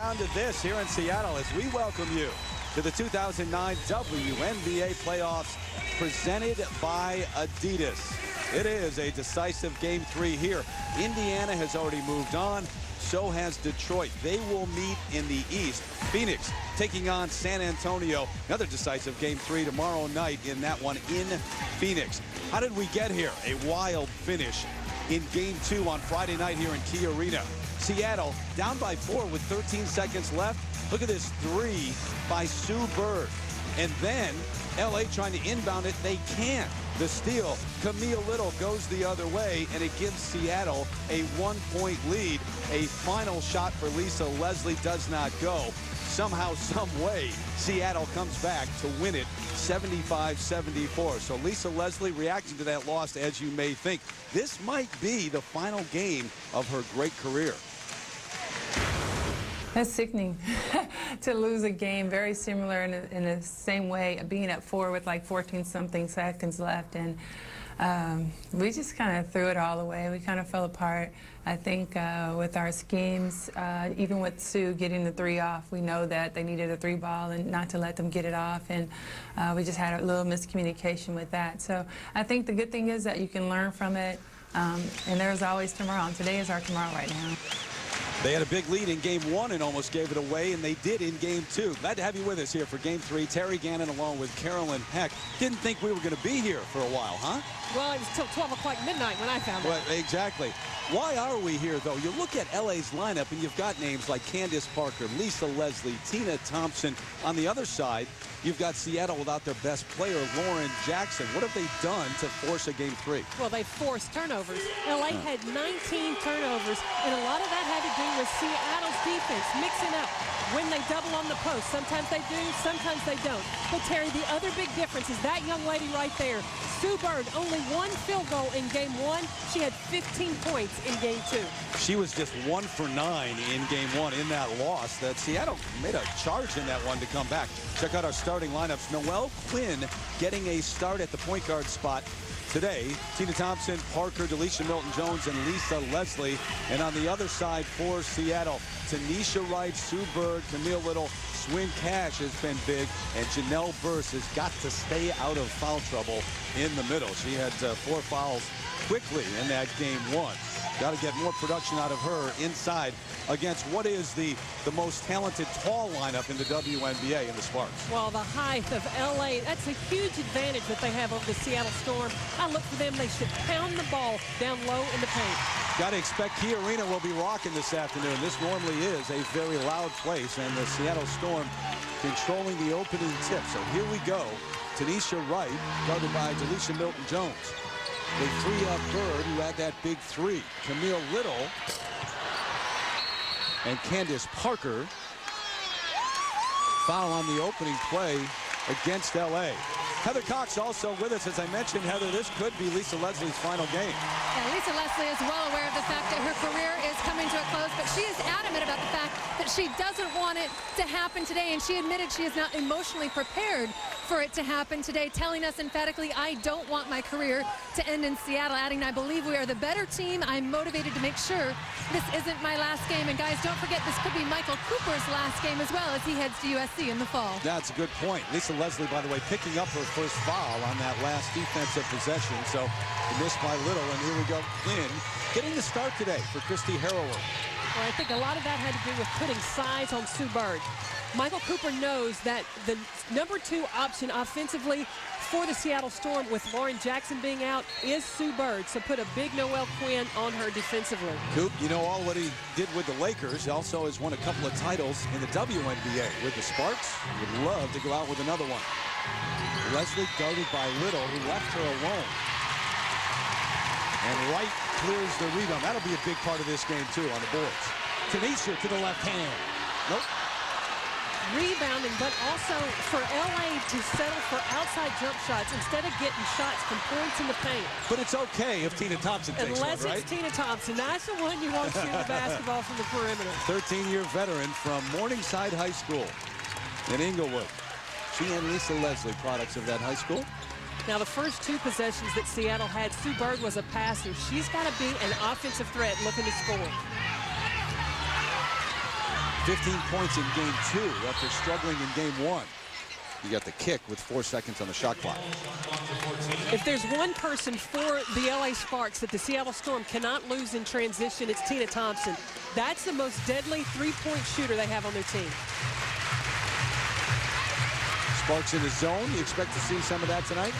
down to this here in Seattle as we welcome you to the 2009 WNBA playoffs presented by Adidas. It is a decisive Game 3 here. Indiana has already moved on. So has Detroit. They will meet in the East. Phoenix taking on San Antonio. Another decisive Game 3 tomorrow night in that one in Phoenix. How did we get here? A wild finish in Game 2 on Friday night here in Key Arena. Seattle down by 4 with 13 seconds left. Look at this three by Sue Bird. And then LA trying to inbound it. They can't. The steal, Camille Little goes the other way, and it gives Seattle a 1-point lead. A final shot for Lisa Leslie does not go. Somehow, some way, Seattle comes back to win it 75-74. So Lisa Leslie reacting to that loss, as you may think. This might be the final game of her great career. That's sickening to lose a game very similar in the same way, being at 4 with like 14-something seconds left. And we just kind of threw it all away. We kind of fell apart. I think with our schemes, even with Sue getting the 3 off, we know that they needed a 3 ball and not to let them get it off. And we just had a little miscommunication with that. So I think the good thing is that you can learn from it. And there's always tomorrow. And today is our tomorrow right now. They had a big lead in Game 1 and almost gave it away, and they did in Game 2. Glad to have you with us here for Game 3. Terry Gannon along with Carolyn Heck. Didn't think we were going to be here for a while, huh? Well, it was till 12 o'clock midnight when I found it. Well, exactly. Why are we here, though? You look at LA's lineup, and you've got names like Candace Parker, Lisa Leslie, Tina Thompson. On the other side, you've got Seattle without their best player, Lauren Jackson. What have they done to force a Game 3? Well, they forced turnovers. LA had 19 turnovers, and a lot of that had to do with Seattle's defense, mixing up when they double on the post. Sometimes they do, sometimes they don't. But, Terry, the other big difference is that young lady right there, Sue Bird, only 1 field goal in Game 1. She had 15 points in Game 2. She was just 1 for 9 in Game 1 in that loss. That Seattle made a charge in that one to come back. Check out our starting lineups. Noelle Quinn getting a start at the point guard spot today. Tina Thompson, Parker, Delisha Milton-Jones, and Lisa Leslie. And on the other side for Seattle, Tanisha Wright, Sue Bird, Camille Little, Swin Cash has been big, and Janelle Burse has got to stay out of foul trouble in the middle. She had 4 fouls quickly in that Game 1. Got to get more production out of her inside against what is the most talented tall lineup in the WNBA in the Sparks. Well, the height of LA, that's a huge advantage that they have over the Seattle Storm. I look for them. They should pound the ball down low in the paint. Got to expect Key Arena will be rocking this afternoon. This normally is a very loud place, and the Seattle Storm controlling the opening tip. So here we go. Tanisha Wright, guarded by Delisha Milton-Jones. They free up Bird, who had that big 3. Camille Little and Candace Parker. Foul on the opening play against LA. Heather Cox also with us. As I mentioned, Heather, this could be Lisa Leslie's final game. Yeah, Lisa Leslie is well aware of the fact that her career is coming to a close, but she is adamant about the fact that she doesn't want it to happen today, and she admitted she is not emotionally prepared for it to happen today, telling us emphatically, I don't want my career to end in Seattle, adding, I believe we are the better team. I'm motivated to make sure this isn't my last game. And guys, don't forget, this could be Michael Cooper's last game as well as he heads to USC in the fall. That's a good point. Lisa Leslie, by the way, picking up her first foul on that last defensive possession. So missed by Little, and here we go. Quinn getting the start today for Christy Harrower. Well, I think a lot of that had to do with putting size on Sue Bird. Michael Cooper knows that the number 2 option offensively for the Seattle Storm, with Lauren Jackson being out, is Sue Bird. So put a big Noelle Quinn on her defensively. Coop, you know all what he did with the Lakers. He also has won a couple of titles in the WNBA with the Sparks. Would love to go out with another one. Leslie guarded by Little, who left her alone. And Wright clears the rebound. That'll be a big part of this game, too, on the boards. Tanisha to the left hand. Nope. Rebounding, but also for LA to settle for outside jump shots instead of getting shots from points in the paint. But it's okay if Tina Thompson takes Unless one, right? it's Tina Thompson. That's the one you want shooting the basketball from the perimeter. 13-year veteran from Morningside High School in Inglewood. She and Lisa Leslie, products of that high school. Now, the first 2 possessions that Seattle had, Sue Bird was a passer. She's got to be an offensive threat looking to score. 15 points in game 2 after struggling in game 1. You got the kick with 4 seconds on the shot clock. If there's one person for the LA Sparks that the Seattle Storm cannot lose in transition, it's Tina Thompson. That's the most deadly three-point shooter they have on their team. Sparks in the zone. You expect to see some of that tonight?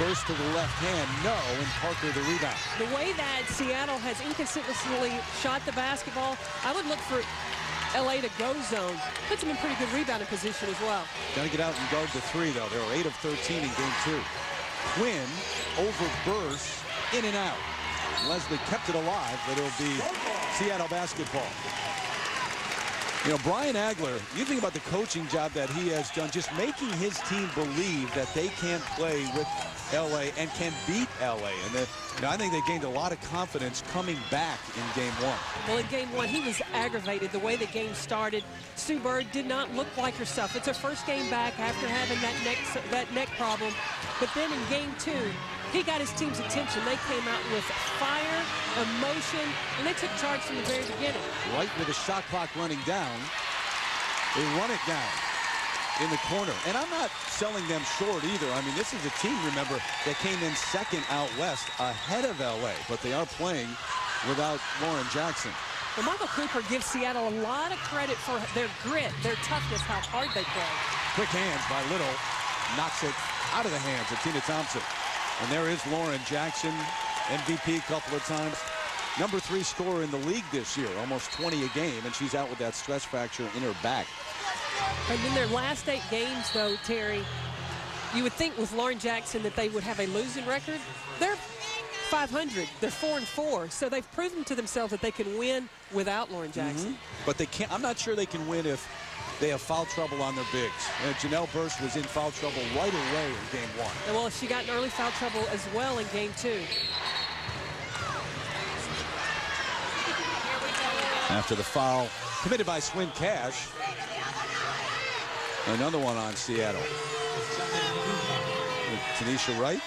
First to the left hand, no, and Parker the rebound. The way that Seattle has inconsistently shot the basketball, I would look for LA to go zone. Puts them in pretty good rebounding position as well. Got to get out and guard the 3, though. They were 8 of 13 in game 2. Quinn over burst, in and out. Leslie kept it alive, but it'll be Seattle basketball. You know, Brian Agler, you think about the coaching job that he has done, just making his team believe that they can play with LA and can beat LA. And that, you know, I think they gained a lot of confidence coming back in game 1. Well, in game 1, he was aggravated the way the game started. Sue Bird did not look like herself. It's her first game back after having that neck problem. But then in game 2, he got his team's attention. They came out with fire, emotion, and they took charge from the very beginning. Right with the shot clock running down, they run it down in the corner. And I'm not selling them short either. I mean, this is a team, remember, that came in second out west ahead of LA, but they are playing without Lauren Jackson. Well, Michael Cooper gives Seattle a lot of credit for their grit, their toughness, how hard they play. Quick hands by Little, knocks it out of the hands of Tina Thompson. And there is Lauren Jackson, MVP a couple of times. Number 3 scorer in the league this year, almost 20 a game, and she's out with that stress fracture in her back. And in their last 8 games, though, Terry, you would think with Lauren Jackson that they would have a losing record. They're 500. They're 4-4. So they've proven to themselves that they can win without Lauren Jackson. But they can't. I'm not sure they can win if they have foul trouble on their bigs. Janelle Burst was in foul trouble right away in game 1. And well, she got in early foul trouble as well in game 2. After the foul committed by Swin Cash. Another one on Seattle. With Tanisha Wright.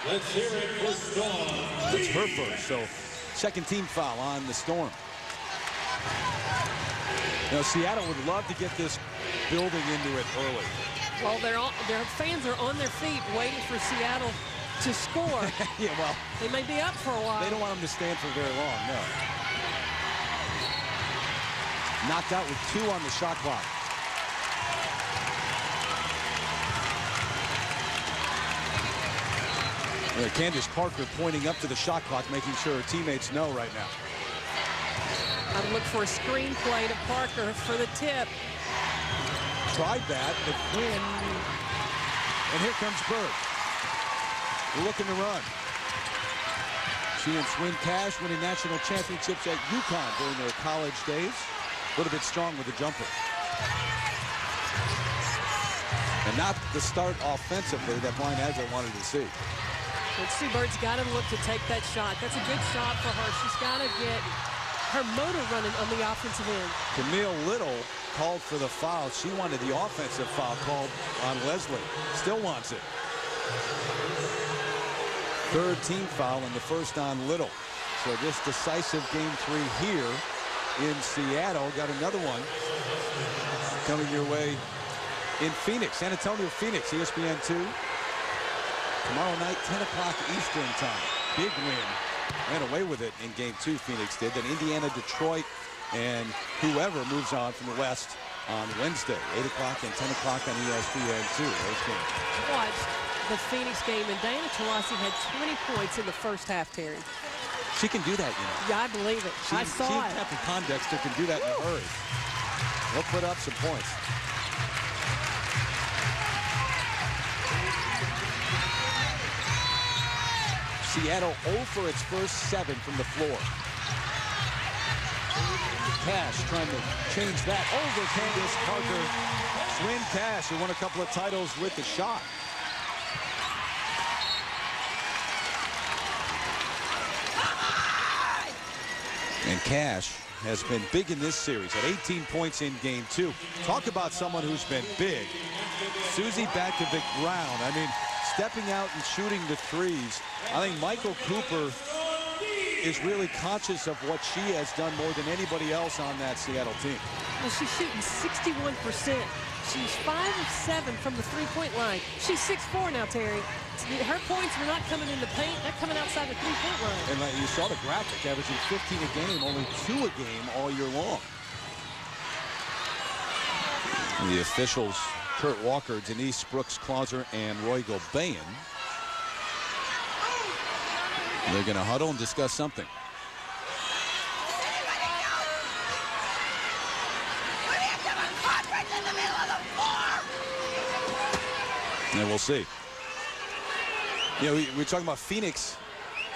Let's hear it for Storm. That's her first, so second team foul on the Storm. You know, Seattle would love to get this building into it early. Well, their fans are on their feet waiting for Seattle to score. Yeah, well, they may be up for a while. They don't want them to stand for very long, no. Knocked out with 2 on the shot clock. Candace Parker pointing up to the shot clock, making sure her teammates know right now. I'd look for a screen play to Parker for the tip. Tried that, but Quinn. And here comes Bird. Looking to run. She and Swin Cash winning national championships at UConn during their college days. A little bit strong with the jumper. And not the start offensively that Brian Agler wanted to see. But Sue Bird's got to look to take that shot. That's a good shot for her. She's got to get her motor running on the offensive end. Camille Little called for the foul. She wanted the offensive foul called on Leslie. Still wants it. Third team foul and the first on Little. So this decisive game 3 here in Seattle. Got another one coming your way in Phoenix. San Antonio, Phoenix, ESPN 2. Tomorrow night, 10 o'clock Eastern time. Big win. Ran away with it in game 2, Phoenix did. Then Indiana, Detroit, and whoever moves on from the West on Wednesday. 8 o'clock and 10 o'clock on ESPN 2. Those games. Watch the Phoenix game, and Diana Taurasi had 20 points in the first half, Terry. She can do that, you know. Yeah, I believe it. I saw she it. Captain Pondexter can do that in a hurry. They'll put up some points. Seattle 0 for its first 7 from the floor. Cash trying to change that over Candace Parker. Swin Cash, who won a couple of titles with the shot. And Cash has been big in this series at 18 points in game 2. Talk about someone who's been big. Susie Bakovic-Brown. I mean, stepping out and shooting the threes. I think Michael Cooper is really conscious of what she has done more than anybody else on that Seattle team. Well, she's shooting 61%. She's 5 of 7 from the three-point line. She's 6'4" now, Terry. Her points were not coming in the paint. They're coming outside the three-point line. And you saw the graphic, averaging 15 a game, only 2 a game all year long. And the officials, Kurt Walker, Denise Brooks-Clauser, and Roy Gobayan, they're going to huddle and discuss something. And we'll see. You know, we're talking about Phoenix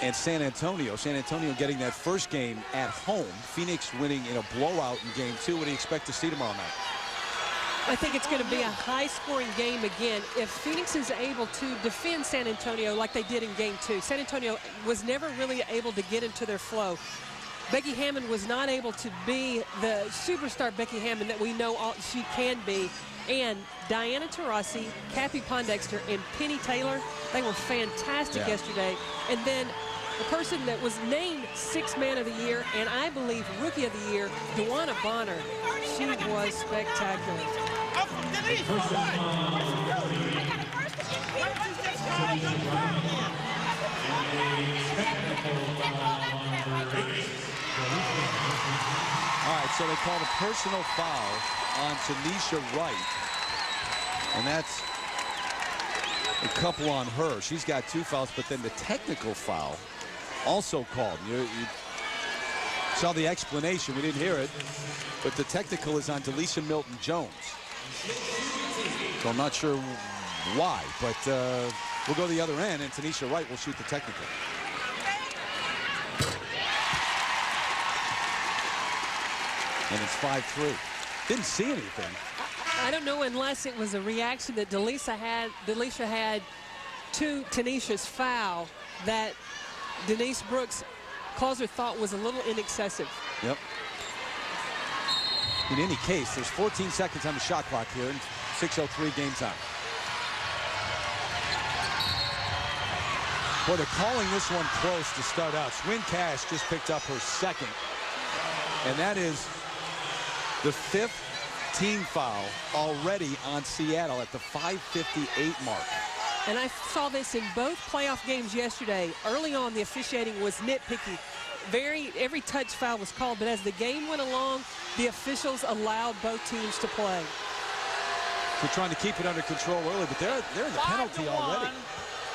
and San Antonio. San Antonio getting that first game at home. Phoenix winning in a blowout in game 2. What do you expect to see tomorrow night? I think it's going to be a high-scoring game again. If Phoenix is able to defend San Antonio like they did in game 2. San Antonio was never really able to get into their flow. Becky Hammond was not able to be the superstar Becky Hammond that we know she can be. And Diana Taurasi, Kathy Pondexter, and Penny Taylor, they were fantastic yesterday. And then the person that was named 6th Man of the Year, and I believe Rookie of the Year, Dewana Bonner, she was spectacular. All right, so they called a personal foul on Tanisha Wright, and that's a couple on her. She's got 2 fouls, but then the technical foul also called. You saw the explanation. We didn't hear it, but the technical is on Delisha Milton-Jones. So I'm not sure why, but we'll go the other end, and Tanisha Wright will shoot the technical. And it's 5-3. Didn't see anything. I don't know unless it was a reaction that Delisha had to Tanisha's foul that Denise Brooks-Clauser thought was a little inexcessive. Yep. In any case, there's 14 seconds on the shot clock here and 6:03 game time. Boy, they're calling this one close to start out. Swin Cash just picked up her 2nd, and that is the 5th team foul already on Seattle at the 5:58 mark. And I saw this in both playoff games yesterday. Early on, the officiating was nitpicky. Every touch foul was called, but as the game went along, the officials allowed both teams to play. They're trying to keep it under control early, but they're in the penalty already.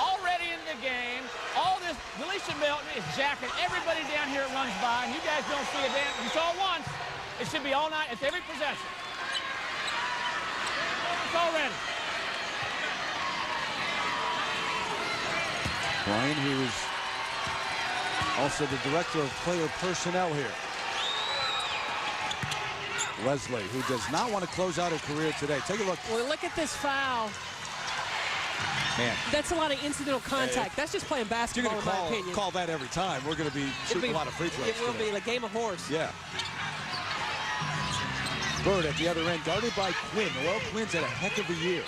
Already in the game. All this, Delisha Milton is jacking everybody down here that runs by, and you guys don't see a damn. You saw it once. It should be all night. It's every possession. It's all ready. Brian, who is also the director of player personnel here. Leslie, who does not want to close out her career today. Take a look. Well, look at this foul. Man. That's a lot of incidental contact. That's just playing basketball, in my opinion. Call that every time. We're going to be shooting a lot of free throws. It will be like a game of horse. Yeah. Bird at the other end, guarded by Quinn. Noelle Quinn's had a heck of a year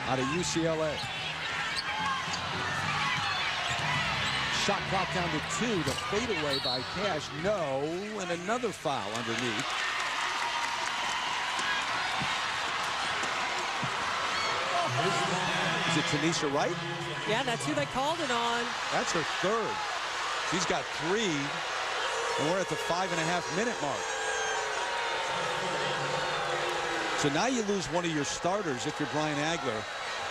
out of UCLA. Shot clock down to 2. The fadeaway by Cash. No. And another foul underneath. Is it Tanisha Wright? Yeah, that's who they called it on. That's her 3rd. She's got 3. And we're at the 5.5-minute mark. So now you lose one of your starters if you're Brian Agler.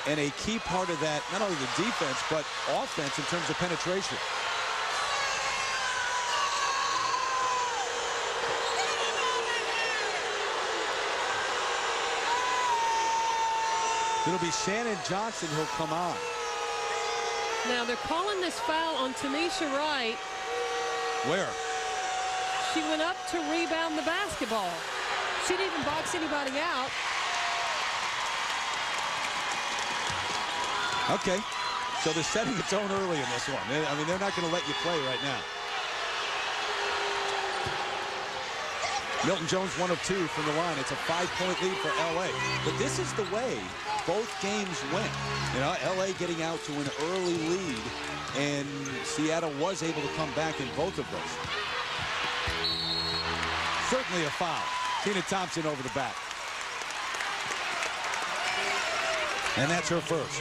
And a key part of that, not only the defense, but offense in terms of penetration. It'll be Shannon Johnson who'll come on. Now they're calling this foul on Tanisha Wright. Where? She went up to rebound the basketball. She didn't even box anybody out. Okay, so they're setting the tone early in this one. I mean, they're not going to let you play right now. Milton Jones 1 of 2 from the line. It's a 5-point lead for LA. But this is the way both games went. You know, LA getting out to an early lead, and Seattle was able to come back in both of those. Certainly a foul. Tina Thompson over the back. And that's her first.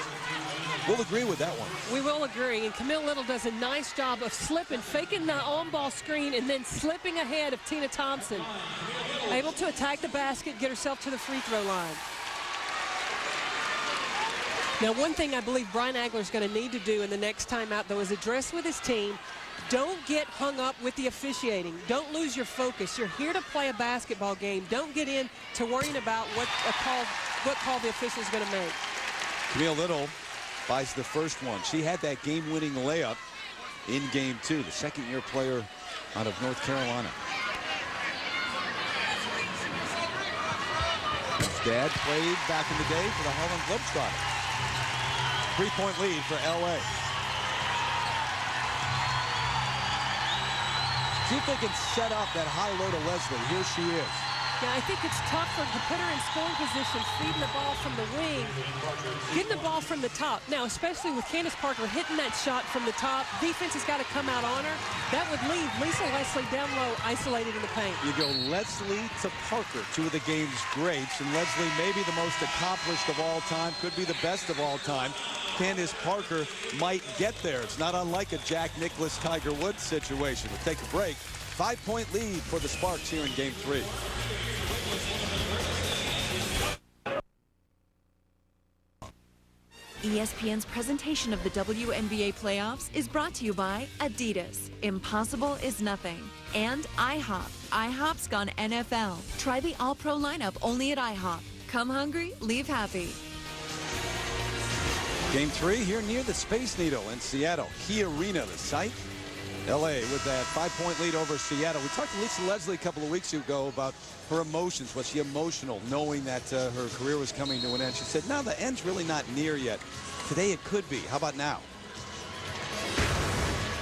We'll agree with that one. We will agree. And Camille Little does a nice job of slipping, faking the on-ball screen, and then slipping ahead of Tina Thompson. Able to attack the basket, get herself to the free throw line. Now, one thing I believe Brian Agler is going to need to do in the next timeout, though, is address with his team. Don't get hung up with the officiating. Don't lose your focus. You're here to play a basketball game. Don't get into worrying about what call the official is going to make. Camille Little buys the first one. She had that game-winning layup in game 2, the second-year player out of North Carolina. His dad played back in the day for the Harlem Globetrotters. 3-point lead for LA. See if they can set up that high low to Leslie. Here she is. Yeah, I think it's tougher to put her in scoring position, feeding the ball from the wing, getting the ball from the top. Now, especially with Candace Parker hitting that shot from the top, defense has got to come out on her. That would leave Lisa Leslie down low, isolated in the paint. You go Leslie to Parker, two of the game's greats, and Leslie maybe the most accomplished of all time, could be the best of all time. Candace Parker might get there. It's not unlike a Jack Nicklaus, Tiger Woods situation. We'll take a break. 5-point lead for the Sparks here in game 3. ESPN's presentation of the WNBA playoffs is brought to you by Adidas. Impossible is nothing. And IHOP. IHOP's gone NFL. Try the All-Pro lineup only at IHOP. Come hungry, leave happy. Game 3 here near the Space Needle in Seattle. Key Arena, the site. LA with that 5-point lead over Seattle. We talked to Lisa Leslie a couple of weeks ago about her emotions. Was she emotional knowing that her career was coming to an end? She said, no, the end's really not near yet. Today it could be. How about now?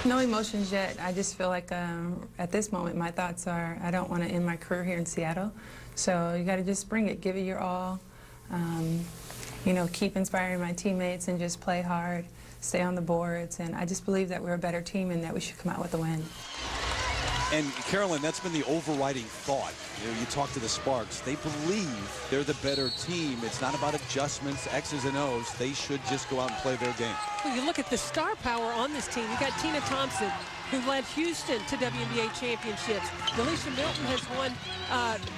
No emotions yet. I just feel like at this moment my thoughts are I don't want to end my career here in Seattle. So you got to just bring it. Give it your all. You know, keep inspiring my teammates and just play hard. Stay on the boards, and I just believe that we're a better team and that we should come out with a win. And Carolyn, that's been the overriding thought. You know, you talk to the Sparks, they believe they're the better team. It's not about adjustments, X's and O's. They should just go out and play their game. Well, you look at the star power on this team. You got Tina Thompson, who led Houston to WNBA championships. Delisha Milton has won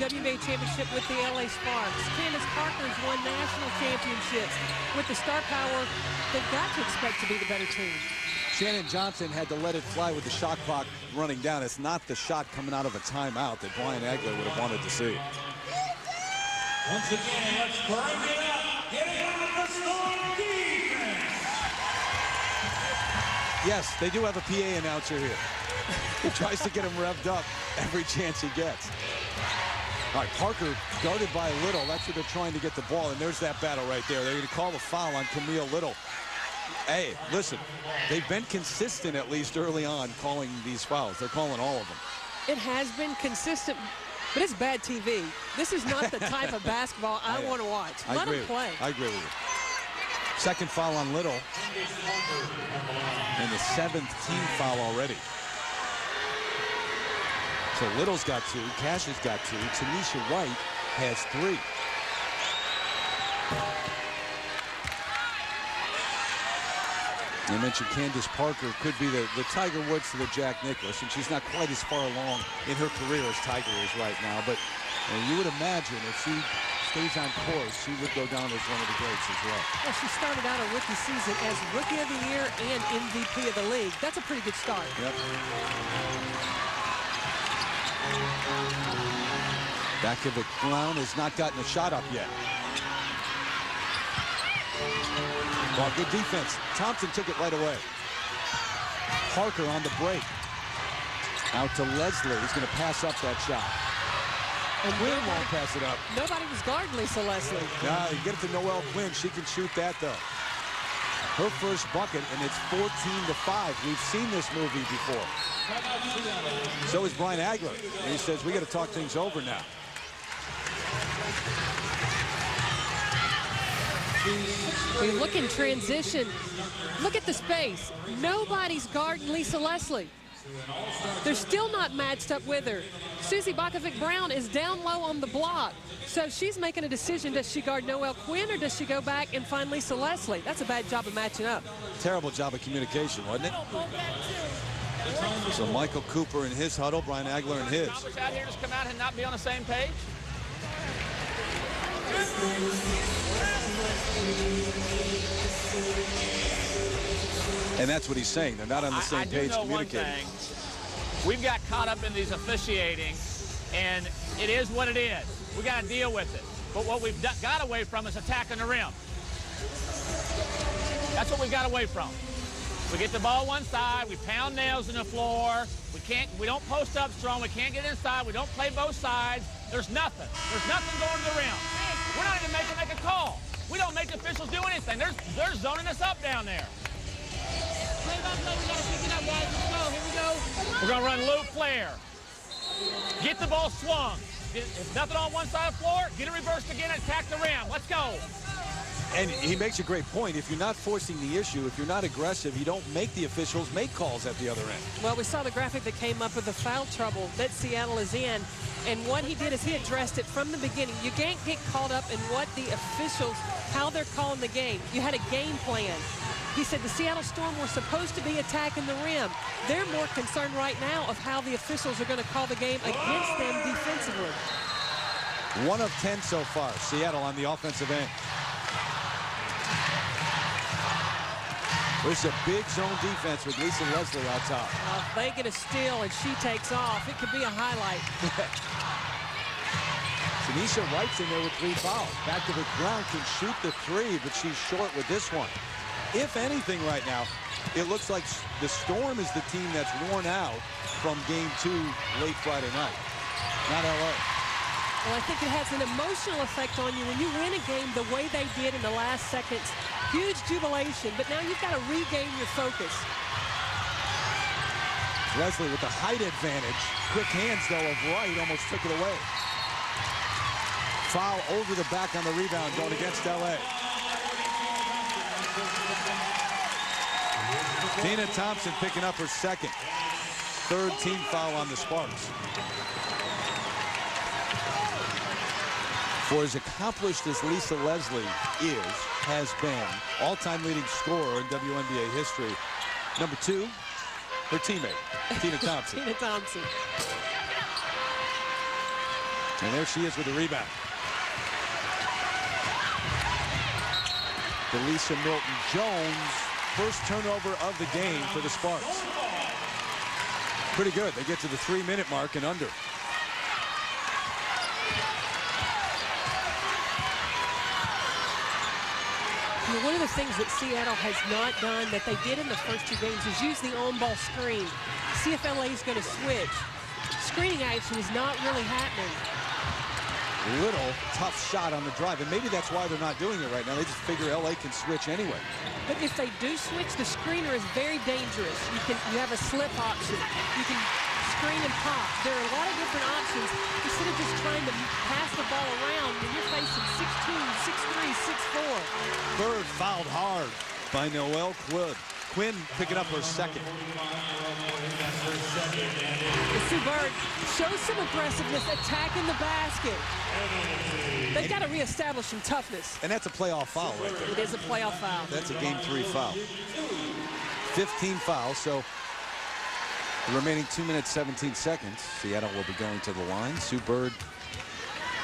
WNBA championship with the LA Sparks. Candace Parker has won national championships. With the star power, they've got to expect to be the better team. Shannon Johnson had to let it fly with the shot clock running down. It's not the shot coming out of a timeout that Brian Agler would have wanted to see. Once again, let's bring it up. Getting out the Storm defense. Yes, they do have a PA announcer here. He tries to get him revved up every chance he gets. All right, Parker guarded by Little. That's where they're trying to get the ball, and there's that battle right there. They're going to call a foul on Camille Little. Hey, listen, they've been consistent at least early on calling these fouls. They're calling all of them. It has been consistent, but it's bad TV. This is not the type of basketball I want to watch. Let them play. I agree with you. Second foul on Little. And the 7th team foul already. So Little's got 2, Cash has got 2, Tanisha White has 3. I mentioned Candace Parker could be the Tiger Woods to the Jack Nicklaus, and she's not quite as far along in her career as Tiger is right now. But you would imagine if she stays on course, she would go down as one of the greats as well. Well, she started out a rookie season as Rookie of the Year and MVP of the league. That's a pretty good start. Yep. Bakovic Brown has not gotten a shot up yet. Well, good defense. Thompson took it right away. Parker on the break. Out to Leslie. He's going to pass up that shot. And Quinn won't pass it up. Nobody was guarding Lisa Leslie. Nah, you get it to Noelle Quinn. She can shoot that, though. her first bucket, and it's 14-5. We've seen this movie before. So is Brian Agler. And he says, we got to talk things over now. We look in transition. Look at the space. Nobody's guarding Lisa Leslie. They're still not matched up with her. Susie Bakovic-Brown is down low on the block. So she's making a decision. Does she guard Noelle Quinn or does she go back and find Lisa Leslie? That's a bad job of matching up. Terrible job of communication, wasn't it? So Michael Cooper in his huddle, Brian Agler in his. Out here just come out and not be on the same page. And that's what he's saying. They're not on the same page communicating. One thing. We've got caught up in these officiating, and it is what it is. We got to deal with it. But what we've got away from is attacking the rim. That's what we got away from. We get the ball one side, we pound nails in the floor. We don't post up strong. We can't get inside. We don't play both sides. There's nothing. There's nothing going to the rim. We're not even making a call. We don't make the officials do anything. They're zoning us up down there. Play by play, we got to pick it up, guys. Let's go. Here we go. We're going to run loop flare. Get the ball swung. If nothing on one side of the floor, get it reversed again and attack the rim. Let's go. And he makes a great point. If you're not forcing the issue, if you're not aggressive, you don't make the officials make calls at the other end. Well, we saw the graphic that came up with the foul trouble that Seattle is in. And what he did is he addressed it from the beginning. You can't get caught up in what the officials, how they're calling the game. You had a game plan. He said the Seattle Storm were supposed to be attacking the rim. They're more concerned right now of how the officials are going to call the game against them defensively. 1 of 10 so far. Seattle on the offensive end. There's a big zone defense with Lisa Leslie on top. They get a steal and she takes off. It could be a highlight. Tanisha Wright's in there with 3 fouls. Bakovic-Brown can shoot the 3, but she's short with this one. If anything right now, it looks like the Storm is the team that's worn out from Game 2 late Friday night, not LA. Well, I think it has an emotional effect on you when you win a game the way they did in the last seconds. Huge jubilation, but now you've got to regain your focus. Leslie with the height advantage. Quick hands, though, of Wright almost took it away. Foul over the back on the rebound going against LA. Tina Thompson picking up her second. 3rd team foul on the Sparks. For as accomplished as Lisa Leslie has been, all-time leading scorer in WNBA history, number 2, her teammate, Tina Thompson. Tina Thompson. And there she is with the rebound. Delisa Milton-Jones, first turnover of the game for the Sparks. Pretty good. They get to the 3-minute mark and under. One of the things that Seattle has not done that they did in the first 2 games is use the on-ball screen. See if LA is going to switch. Screening action is not really happening. Little tough shot on the drive, and maybe that's why they're not doing it right now. They just figure LA can switch anyway. But if they do switch, the screener is very dangerous. You have a slip option. You can screen and pop. There are a lot of different options. Instead of just trying to pass the ball around when you're facing 6'2", 6'3", 6'4". Bird fouled hard by Noelle Quinn picking up her second. Sue Bird shows some aggressiveness attacking the basket. They've got to reestablish some toughness. And that's a playoff foul right there. It is a playoff foul. That's a Game 3 foul. 15 fouls, so the remaining 2 minutes, 17 seconds. Seattle will be going to the line. Sue Bird,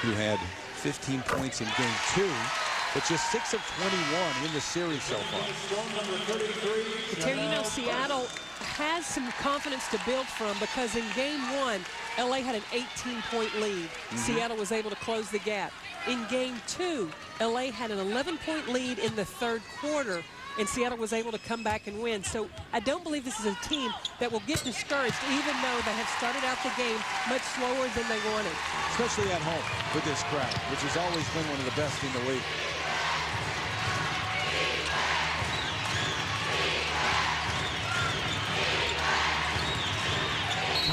who had 15 points in Game 2, but just 6 of 21 in the series so far. Terry, you know, Seattle has some confidence to build from because in Game 1, LA had an 18-point lead. Seattle was able to close the gap. In Game 2, LA had an 11-point lead in the 3rd quarter, and Seattle was able to come back and win. So I don't believe this is a team that will get discouraged even though they have started out the game much slower than they wanted. Especially at home with this crowd, which has always been one of the best in the league.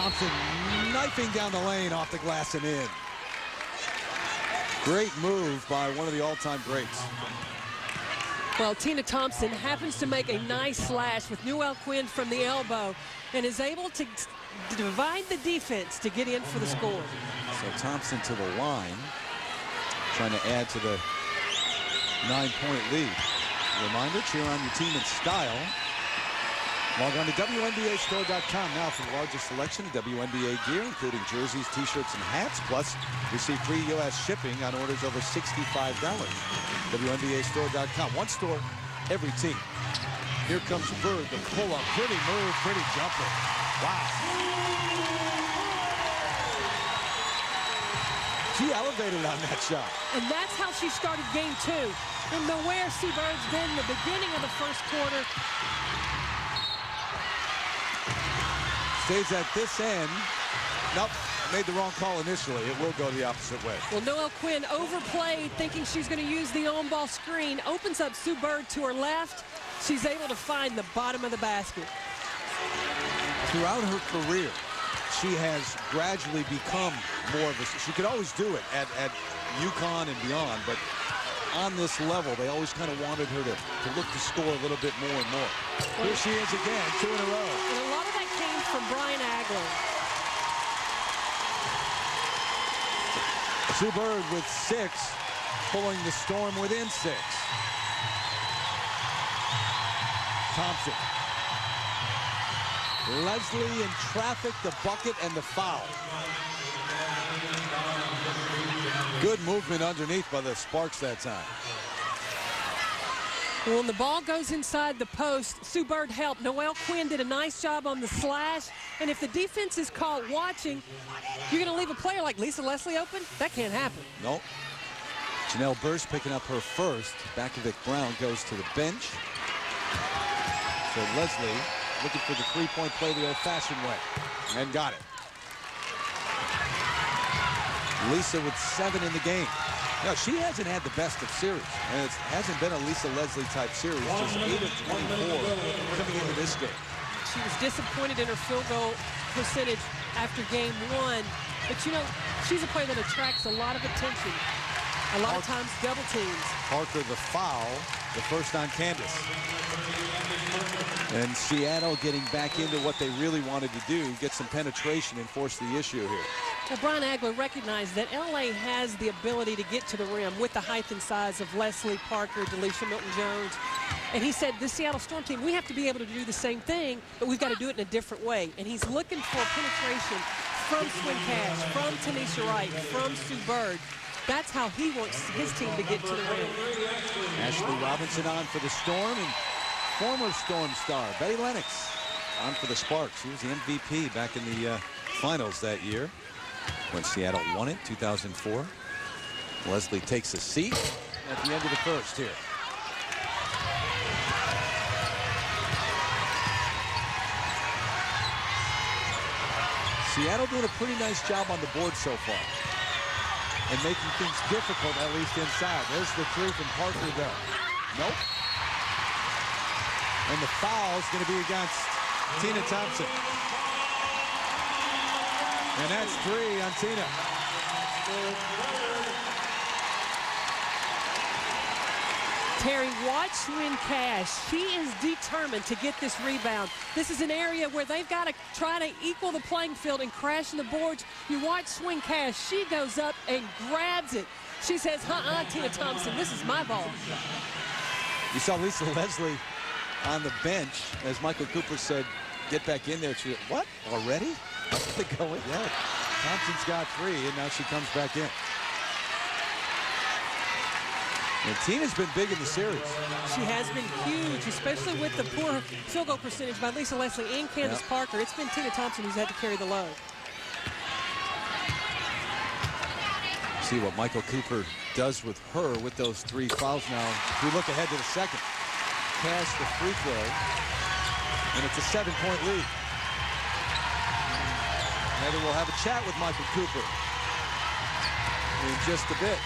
Thompson knifing down the lane off the glass and in. Great move by one of the all-time greats. Well, Tina Thompson happens to make a nice slash with Noelle Quinn from the elbow and is able to divide the defense to get in for the score. So Thompson to the line, trying to add to the 9-point lead. Reminder, cheer on your team in style. Log on to WNBAstore.com now for the largest selection of WNBA gear, including jerseys, t-shirts, and hats. Plus, receive free U.S. shipping on orders over $65. WNBAstore.com. One store, every team. Here comes Bird, the pull-up. Pretty move, pretty jumper. Wow. She elevated on that shot. And that's how she started game 2. And where Sue Bird's been the beginning of the first quarter. Stays at this end. Nope, made the wrong call initially. It will go the opposite way. Well, Noelle Quinn overplayed, thinking she's going to use the on-ball screen. Opens up Sue Bird to her left. She's able to find the bottom of the basket. Throughout her career, she has gradually become more of a... She could always do it at UConn and beyond, but on this level, they always kind of wanted her to look to score a little bit more and more. Here she is again, 2 in a row. And a lot of that came from Brian Agler. Sue Bird with 6, pulling the Storm within 6. Thompson. Leslie in traffic, the bucket, and the foul. Good movement underneath by the Sparks that time. Well, when the ball goes inside the post, Sue Bird helped. Noelle Quinn did a nice job on the slash. And if the defense is caught watching, you're going to leave a player like Lisa Leslie open? That can't happen. Nope. Janelle Burst picking up her first. Bakovic Brown goes to the bench. So Leslie looking for the three-point play the old-fashioned way. And got it. Lisa with 7 in the game. No, she hasn't had the best of series. And it hasn't been a Lisa Leslie type series. Just 8 of 24 coming into this game. She was disappointed in her field goal percentage after game 1. But, you know, she's a player that attracts a lot of attention. A lot of times double teams. Parker the foul, the first on Candace. And Seattle getting back into what they really wanted to do, get some penetration and force the issue here. Well, Brian Agler recognized that LA has the ability to get to the rim with the height and size of Leslie, Parker, Delisha Milton-Jones. And he said, the Seattle Storm team, we have to be able to do the same thing, but we've got to do it in a different way. And he's looking for penetration from Swin Cash, from Tanisha Wright, from Sue Bird. That's how he wants his team to get to the rim. Ashley Robinson on for the Storm, and former Storm star Betty Lennox on for the Sparks. She was the MVP back in the finals that year when Seattle won it, 2004. Leslie takes a seat at the end of the first here. Seattle doing a pretty nice job on the board so far and making things difficult, at least inside. There's the 3 from Parker, though. Nope. And the foul is going to be against Tina Thompson. And that's 3 on Tina. Terry, watch Swin Cash. She is determined to get this rebound. This is an area where they've got to try to equal the playing field and crash in the boards. You watch Swin Cash. She goes up and grabs it. She says, Tina Thompson, this is my ball. You saw Lisa Leslie on the bench, as Michael Cooper said, get back in there. She went, what, already? Yeah, Thompson's got 3, and now she comes back in. And Tina's been big in the series. She has been huge, especially with the poor field goal percentage by Lisa Leslie and Candace Parker. It's been Tina Thompson who's had to carry the load. See what Michael Cooper does with her with those 3 fouls now. If we look ahead to the second, Cash the free throw, and it's a 7-point lead. Heather will have a chat with Michael Cooper in just a bit.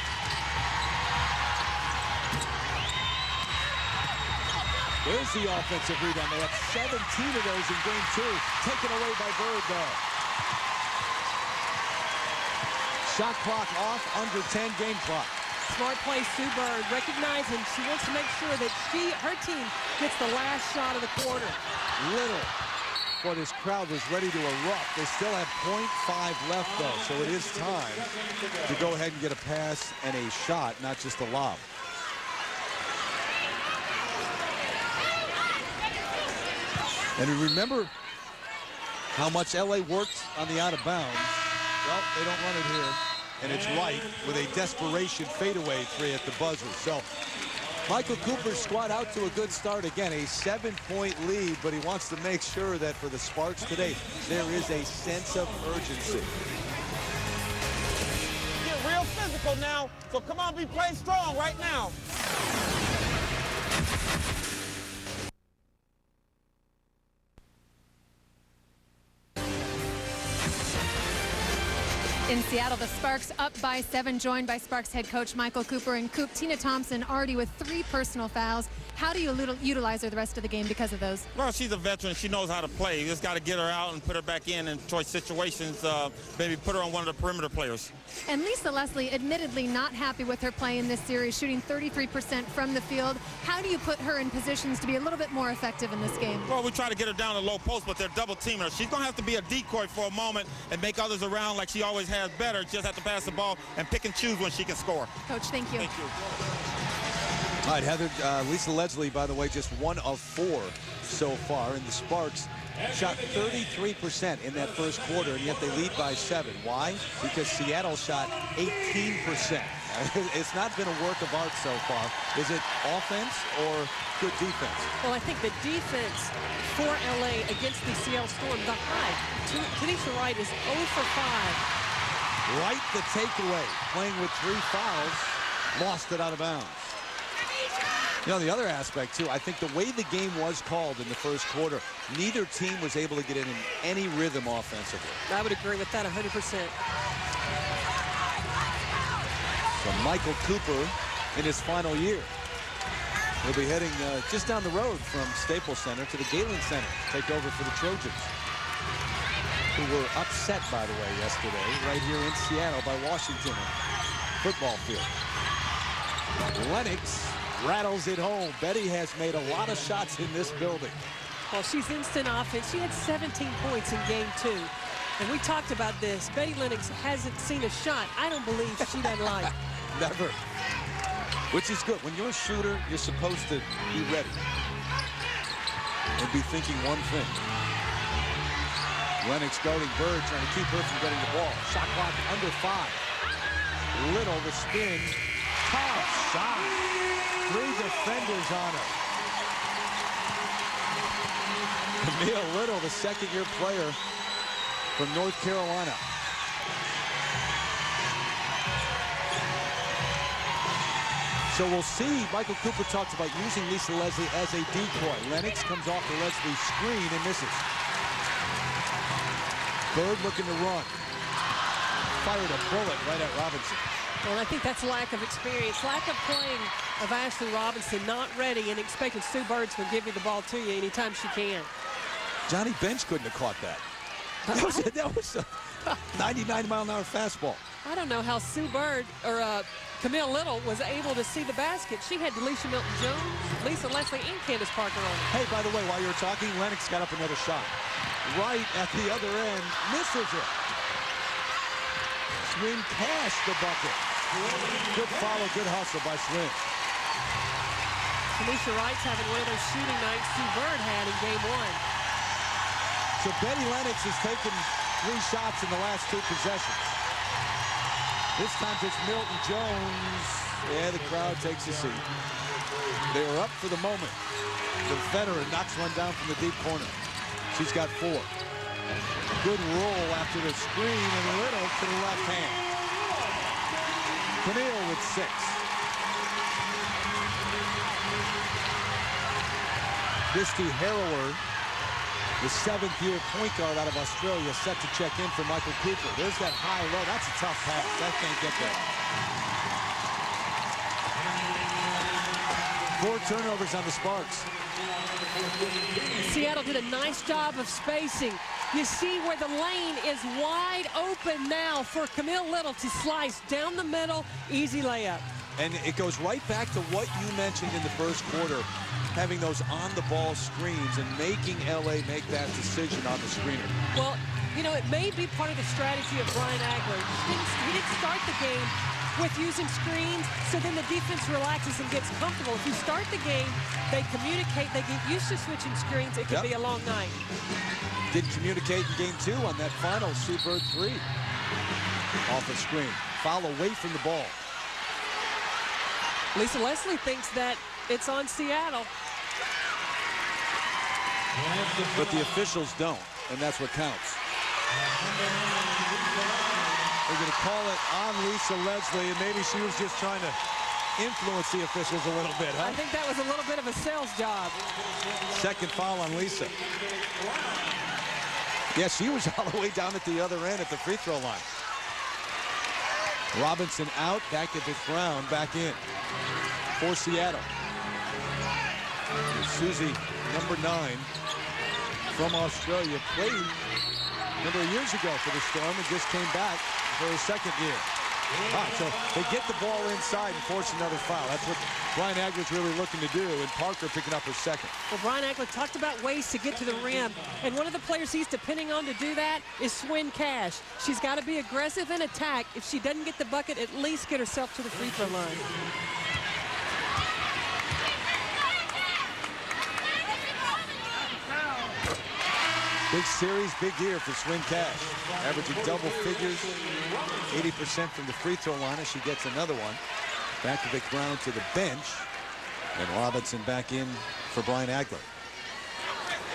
There's the offensive rebound. They have 17 of those in game 2. Taken away by Bird, though. Shot clock off, under 10 game clock. Smart play, Sue Bird, recognizing she wants to make sure that her team gets the last shot of the quarter. Little. Boy, this crowd was ready to erupt. They still have 0.5 left, though, so it is time to go ahead and get a pass and a shot, not just a lob. And remember how much LA worked on the out of bounds. Well, they don't run it here, and it's right with a desperation fadeaway three at the buzzer. So Michael Cooper's squad out to a good start. Again, a 7-point lead, but he wants to make sure that for the Sparks today, there is a sense of urgency. Get real physical now, so come on, be playing strong right now. In Seattle, the Sparks up by 7, joined by Sparks head coach Michael Cooper. And Coop, Tina Thompson already with 3 personal fouls. How do you utilize her the rest of the game because of those? Well, she's a veteran. She knows how to play. You just got to get her out and put her back in choice situations, maybe put her on one of the perimeter players. And Lisa Leslie, admittedly not happy with her play in this series, shooting 33% from the field. How do you put her in positions to be a little bit more effective in this game? Well, we try to get her down the low post, but they're double teaming her. She's going to have to be a decoy for a moment and make others around like she always has better. Just have to pass the ball and pick and choose when she can score. Coach, thank you. Thank you. All right, Heather, Lisa Leslie, by the way, just 1 of 4 so far. And the Sparks shot 33% in that first quarter, and yet they lead by 7. Why? Because Seattle shot 18%. It's not been a work of art so far. Is it offense or good defense? Well, I think the defense for LA against the Seattle Storm, the high. Tanisha Wright is 0 for 5. Right, the takeaway. Playing with 3 fouls, lost it out of bounds. You know, the other aspect, too, I think the way the game was called in the first quarter, neither team was able to get in any rhythm offensively. I would agree with that 100%. So Michael Cooper in his final year. He'll be heading just down the road from Staples Center to the Galen Center to take over for the Trojans, who were upset, by the way, yesterday, right here in Seattle by Washington football field. Lennox rattles it home. Betty has made a lot of shots in this building. Well, she's instant offense. She had 17 points in game 2. And we talked about this. Betty Lennox hasn't seen a shot I don't believe she doesn't like. Never. Which is good. When you're a shooter, you're supposed to be ready and be thinking one thing. Lennox guarding Bird, trying to keep her from getting the ball. Shot clock under 5. Little, the spin. Tough shot. 3 defenders on her. Camille Little, the second-year player from North Carolina. So we'll see. Michael Cooper talked about using Lisa Leslie as a decoy. Lennox comes off the Leslie screen and misses. Bird looking to run. Fired a bullet right at Robinson. Well, I think that's lack of experience, lack of playing of Ashley Robinson, not ready and expecting Sue Bird's going to give you the ball to you anytime she can. Johnny Bench couldn't have caught that. That was a 99-mile-an-hour fastball. I don't know how Sue Bird or Camille Little was able to see the basket. She had Delisha Milton-Jones, Lisa Leslie, and Candace Parker on her. Hey, by the way, while you were talking, Lennox got up another shot. Right at the other end, misses it. Swin cashed the bucket. Good follow, good hustle by Swin. Tanisha Wright's having one of those shooting nights Sue Bird had in game 1. So Betty Lennox has taken 3 shots in the last 2 possessions. This time it's Milton Jones. Yeah, the crowd takes a seat. They are up for the moment. The veteran knocks one down from the deep corner. She's got 4. Good roll after the screen, and Little to the left hand. Camille with 6. Christy Harrower, the 7th-year point guard out of Australia, set to check in for Michael Cooper. There's that high-low. That's a tough pass. That can't get there. 4 turnovers on the Sparks. Seattle did a nice job of spacing. You see where the lane is wide open now for Camille Little to slice down the middle. Easy layup. And it goes right back to what you mentioned in the first quarter, having those on-the-ball screens and making L.A. make that decision on the screener. Well, you know, it may be part of the strategy of Brian Agler. He didn't start the game with using screens, so then the defense relaxes and gets comfortable. If you start the game, they communicate, they get used to switching screens. It could be a long night. Didn't communicate in game 2 on that final Super 3. Off the screen. Foul away from the ball. Lisa Leslie thinks that it's on Seattle. But the officials don't, and that's what counts. They're going to call it on Lisa Leslie, and maybe she was just trying to influence the officials a little bit, huh? I think that was a little bit of a sales job. Second foul on Lisa. Yeah, she was all the way down at the other end at the free throw line. Robinson out, back at the ground, back in for Seattle. Susie, number 9 from Australia, played a number of years ago for the Storm and just came back for his second year. So they get the ball inside and force another foul. That's what Brian Agler's really looking to do, and Parker picking up her second. Well, Brian Agler talked about ways to get to the rim, and one of the players he's depending on to do that is Swin Cash. She's got to be aggressive and attack. If she doesn't get the bucket, at least get herself to the free throw line. Big series, big year for Swin Cash. Averaging double figures, 80% from the free throw line as she gets another one. Back to the ground to the bench. And Robinson back in for Brian Agler.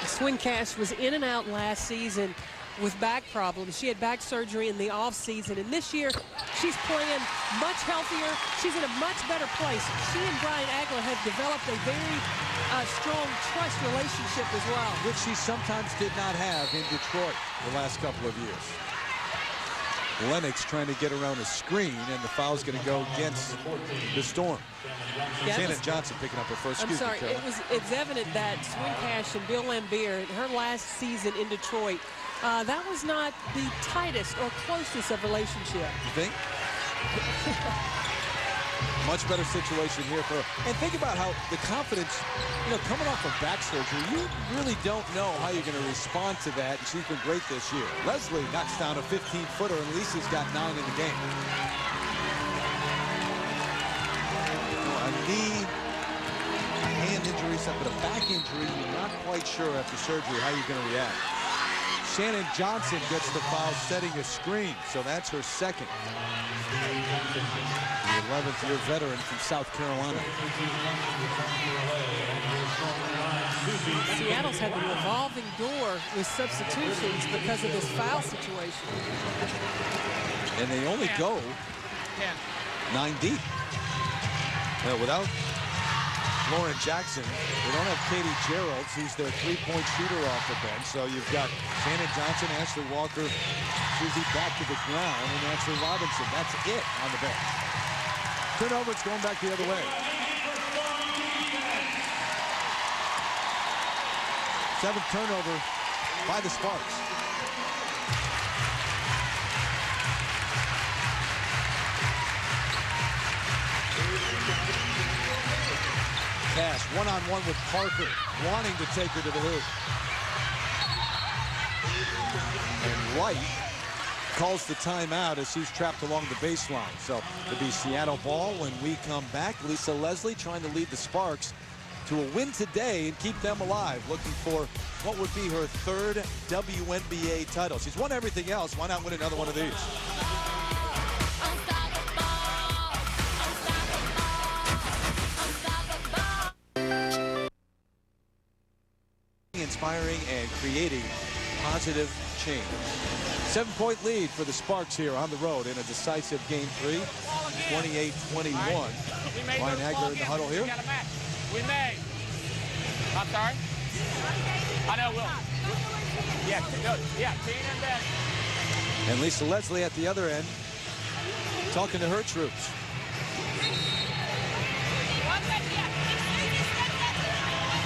Swin Cash was in and out last season with back problems. She had back surgery in the offseason, and this year she's playing much healthier. She's in a much better place. She and Brian Agler have developed a very strong trust relationship as well, which she sometimes did not have in Detroit the last couple of years. Lennox trying to get around a screen, and the foul's going to go against the Storm. Yeah, Shannon Johnson picking up her first. I'm sorry, it's evident that Swin Cash and Bill Lambier, her last season in Detroit, that was not the tightest or closest of relationship. You think? Much better situation here for her. And think about how the confidence, you know, coming off of back surgery, you really don't know how you're going to respond to that, and she's been great this year. Leslie knocks down a 15-footer, and Lisa's got 9 in the game. A knee, hand injury, but a back injury, you're not quite sure after surgery how you're going to react. Shannon Johnson gets the foul, setting a screen, so that's her second. The 11th-year veteran from South Carolina. Seattle's had the revolving door with substitutions because of this foul situation. And they only go 9 deep. Without Lauren Jackson, they don't have Katie Geralds, who's their three-point shooter off the bench. So you've got Shannon Johnson, Ashley Walker, Susie back to the ground, and Ashley Robinson. That's it on the bench. Turnover, it's going back the other way. 7th turnover by the Sparks. Cash one-on-one with Parker, wanting to take her to the hoop. And Wright calls the timeout as he's trapped along the baseline. So it'll be Seattle ball when we come back. Lisa Leslie trying to lead the Sparks to a win today and keep them alive, looking for what would be her 3rd WNBA title. She's won everything else. Why not win another one of these? Inspiring and creating positive change. 7-point lead for the Sparks here on the road in a decisive game 3, 28-21. Brian Agler in the huddle here. We may. I'm sorry? I know, Will. Yeah, good. Yeah, Tina and Ben. And Lisa Leslie at the other end talking to her troops.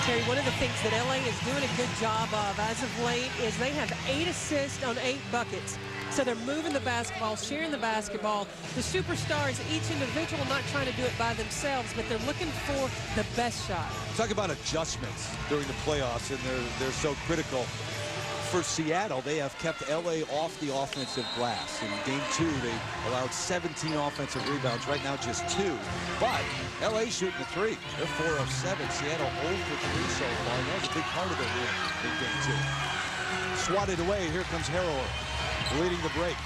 Terry, one of the things that LA is doing a good job of as of late is they have 8 assists on 8 buckets. So they're moving the basketball, sharing the basketball. The superstars, each individual, not trying to do it by themselves, but they're looking for the best shot. Talk about adjustments during the playoffs, and they're so critical. For Seattle, they have kept LA off the offensive glass. In game 2, they allowed 17 offensive rebounds. Right now, just 2. But LA shooting the 3. They're 4 of 7. Seattle 0 for 3 so far. That was a big part of their win in game 2. Swatted away. Here comes Harrower leading the break.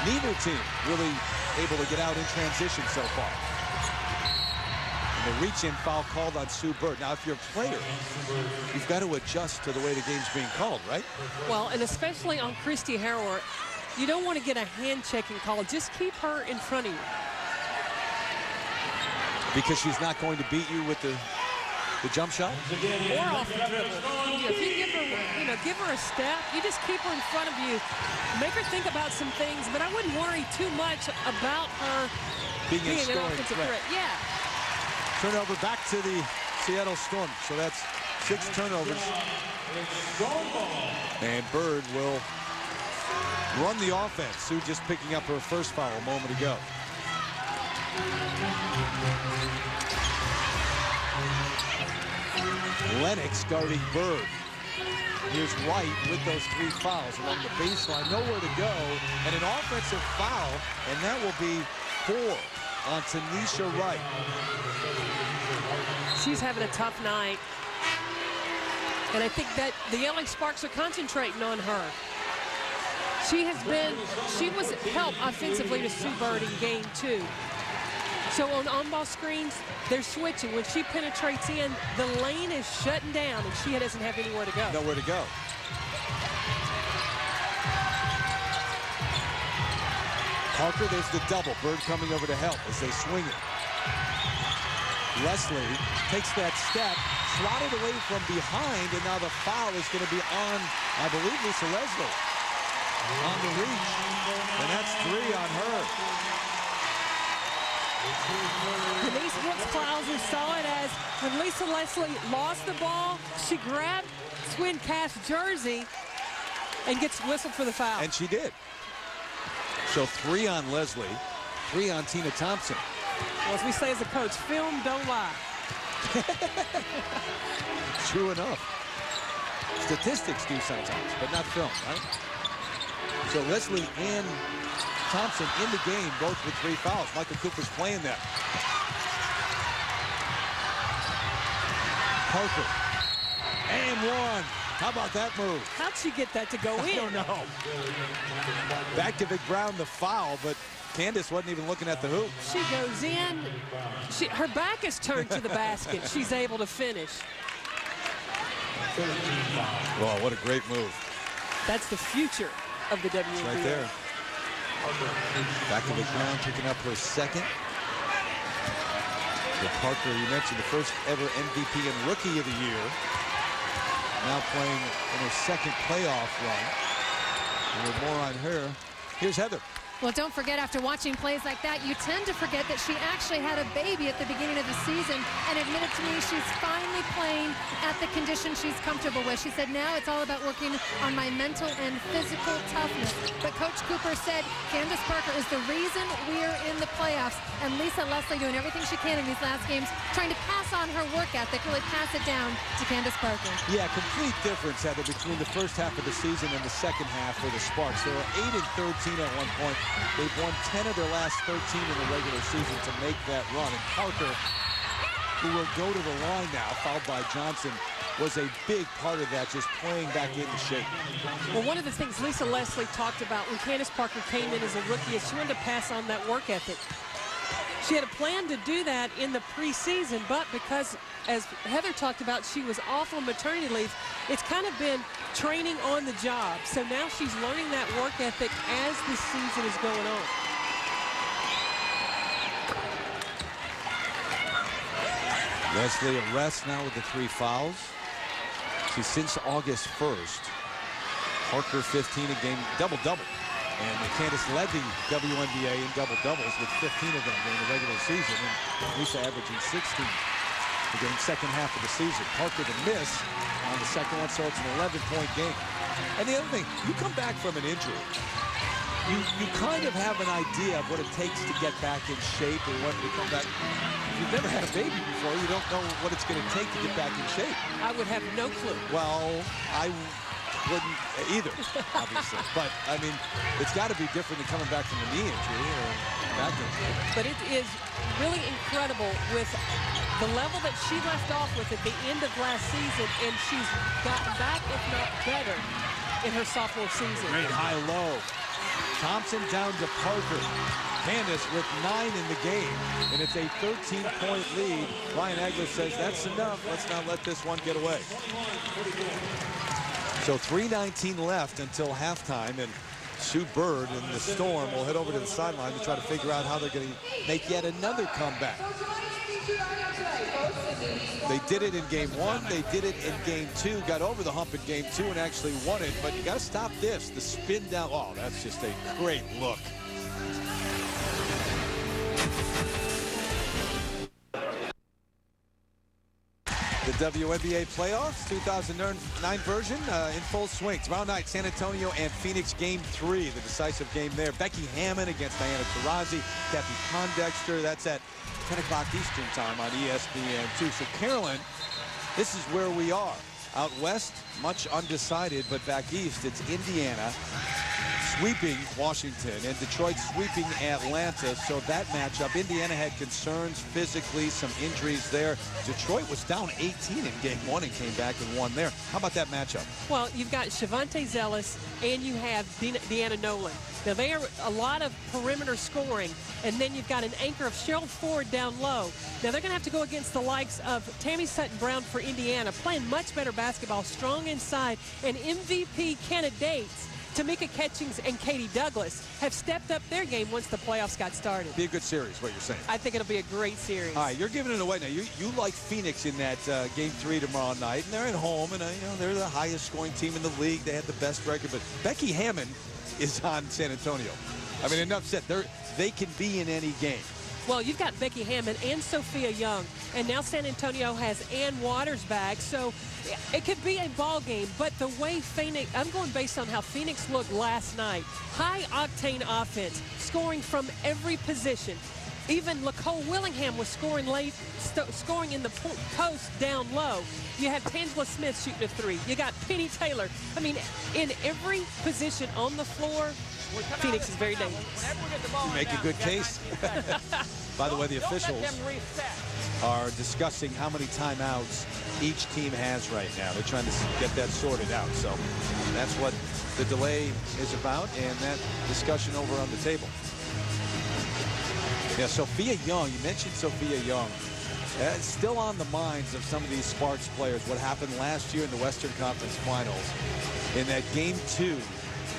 Neither team really able to get out in transition so far. The reach-in foul called on Sue Bird. Now, if you're a player, you've got to adjust to the way the game's being called, right? Well, and especially on Christy Harrower, you don't want to get a hand-checking call. Just keep her in front of you. Because she's not going to beat you with the jump shot? Or off the dribble. If you give her a step, you just keep her in front of you. Make her think about some things, but I wouldn't worry too much about her being an offensive threat. Yeah. Turnover back to the Seattle Storm. So that's 6 turnovers. And Bird will run the offense. Sue just picking up her first foul a moment ago. Lennox guarding Bird. Here's Wright with those 3 fouls along the baseline. Nowhere to go. And an offensive foul. And that will be 4 on Tanisha Wright. She's having a tough night. And I think that the LA Sparks are concentrating on her. She was help offensively to Sue Bird in game 2. So on-ball screens, they're switching. When she penetrates in, the lane is shutting down, and she doesn't have anywhere to go. Nowhere to go. Parker, there's the double. Bird coming over to help as they swing it. Leslie takes that step, slotted away from behind, and now the foul is going to be on, I believe, Lisa Leslie. On the reach, and that's 3 on her. Denise Brooks-Klauser saw it as when Lisa Leslie lost the ball, she grabbed Swin Cass's jersey and gets whistled for the foul. And she did. So 3 on Leslie, 3 on Tina Thompson. Well, as we say as a coach, film don't lie. True enough. Statistics do sometimes, but not film, right? So Leslie and Thompson in the game, both with 3 fouls. Michael Cooper's playing that. Parker. And 1. How about that move? How'd she get that to go in? I don't know. Back to Big Brown, the foul, but Candace wasn't even looking at the hoop. She goes in. Her back is turned to the basket. She's able to finish. Well, what a great move. That's the future of the WNBA. Right there. Back to Big Brown, picking up her second. So Parker, you mentioned the first ever MVP and Rookie of the Year. Now playing in her second playoff run. And with more on her, here's Heather. Well, don't forget, after watching plays like that, you tend to forget that she actually had a baby at the beginning of the season and admitted to me she's finally playing at the condition she's comfortable with. She said, now it's all about working on my mental and physical toughness. But Coach Cooper said Candace Parker is the reason we're in the playoffs. And Lisa Leslie doing everything she can in these last games, trying to pass on her work ethic, really pass it down to Candace Parker. Yeah, complete difference, Heather, between the first half of the season and the second half for the Sparks. They were 8-13 at one point. They've won 10 of their last 13 in the regular season to make that run. And Parker, who will go to the line now, fouled by Johnson, was a big part of that, just playing back into shape. Well, one of the things Lisa Leslie talked about when Candace Parker came in as a rookie is she wanted to pass on that work ethic. She had a plan to do that in the preseason, but because, as Heather talked about, she was off on maternity leave, it's kind of been training on the job. So now she's learning that work ethic as the season is going on. Leslie arrests now with the 3 fouls. She's since August 1st. Parker 15 a game, double-double. And Candace led the WNBA in double-doubles with 15 of them during the regular season, and Lisa averaging 16 during the second half of the season. Parker the miss on the second one, so it's an 11-point game. And the other thing, you come back from an injury, you kind of have an idea of what it takes to get back in shape or when to come back. If you've never had a baby before, you don't know what it's going to take to get back in shape. I would have no clue. Well, I wouldn't either, obviously. But, I mean, it's got to be different than coming back from a knee injury or back injury. But it is really incredible with the level that she left off with at the end of last season, and she's gotten back, if not better, in her sophomore season. Great high-low. Thompson down to Parker. Candace with 9 in the game, and it's a 13-point lead. Ryan Agler says that's enough. Let's not let this one get away. So 3:19 left until halftime, and Sue Bird and the Storm will head over to the sideline to try to figure out how they're going to make yet another comeback. They did it in game 1. They did it in game 2. Got over the hump in game 2 and actually won it. But you got to stop this. The spin down. Oh, that's just a great look. The WNBA playoffs, 2009 version in full swing. Tomorrow night, San Antonio and Phoenix, game 3, the decisive game there. Becky Hammon against Diana Taurasi, Kathy Pondexter. That's at 10 o'clock Eastern time on ESPN2. So, Carolyn, this is where we are. Out west, much undecided, but back east, it's Indiana sweeping Washington and Detroit sweeping Atlanta. So that matchup, Indiana had concerns physically, some injuries there. Detroit was down 18 in game 1 and came back and won there. How about that matchup? Well, you've got Shavonte Zealous and you have Deanna Nolan. Now, they are a lot of perimeter scoring, and then you've got an anchor of Cheryl Ford down low. Now, they're going to have to go against the likes of Tammy Sutton-Brown for Indiana, playing much better basketball, strong inside, and MVP candidates Tamika Catchings and Katie Douglas have stepped up their game once the playoffs got started. Be a good series, what you're saying. I think it'll be a great series. All right, you're giving it away now. You like Phoenix in that game 3 tomorrow night, and they're at home, and you know they're the highest scoring team in the league. They had the best record, but Becky Hammon is on San Antonio. I mean, enough said. They can be in any game. Well, you've got Becky Hammon and Sophia Young, and now San Antonio has Ann Waters back, so it could be a ball game. But the way Phoenix, I'm going based on how Phoenix looked last night. High-octane offense, scoring from every position. Even Nicole Willingham was scoring late, scoring in the post down low. You have Tangela Smith shooting a 3. You got Penny Taylor. I mean, in every position on the floor, Phoenix is very dangerous. You make a good case. By the way, the officials are discussing how many timeouts each team has right now. They're trying to get that sorted out. So that's what the delay is about, and that discussion over on the table. Yeah, Sophia Young, you mentioned Sophia Young. It's still on the minds of some of these Sparks players what happened last year in the Western Conference Finals. In that game 2,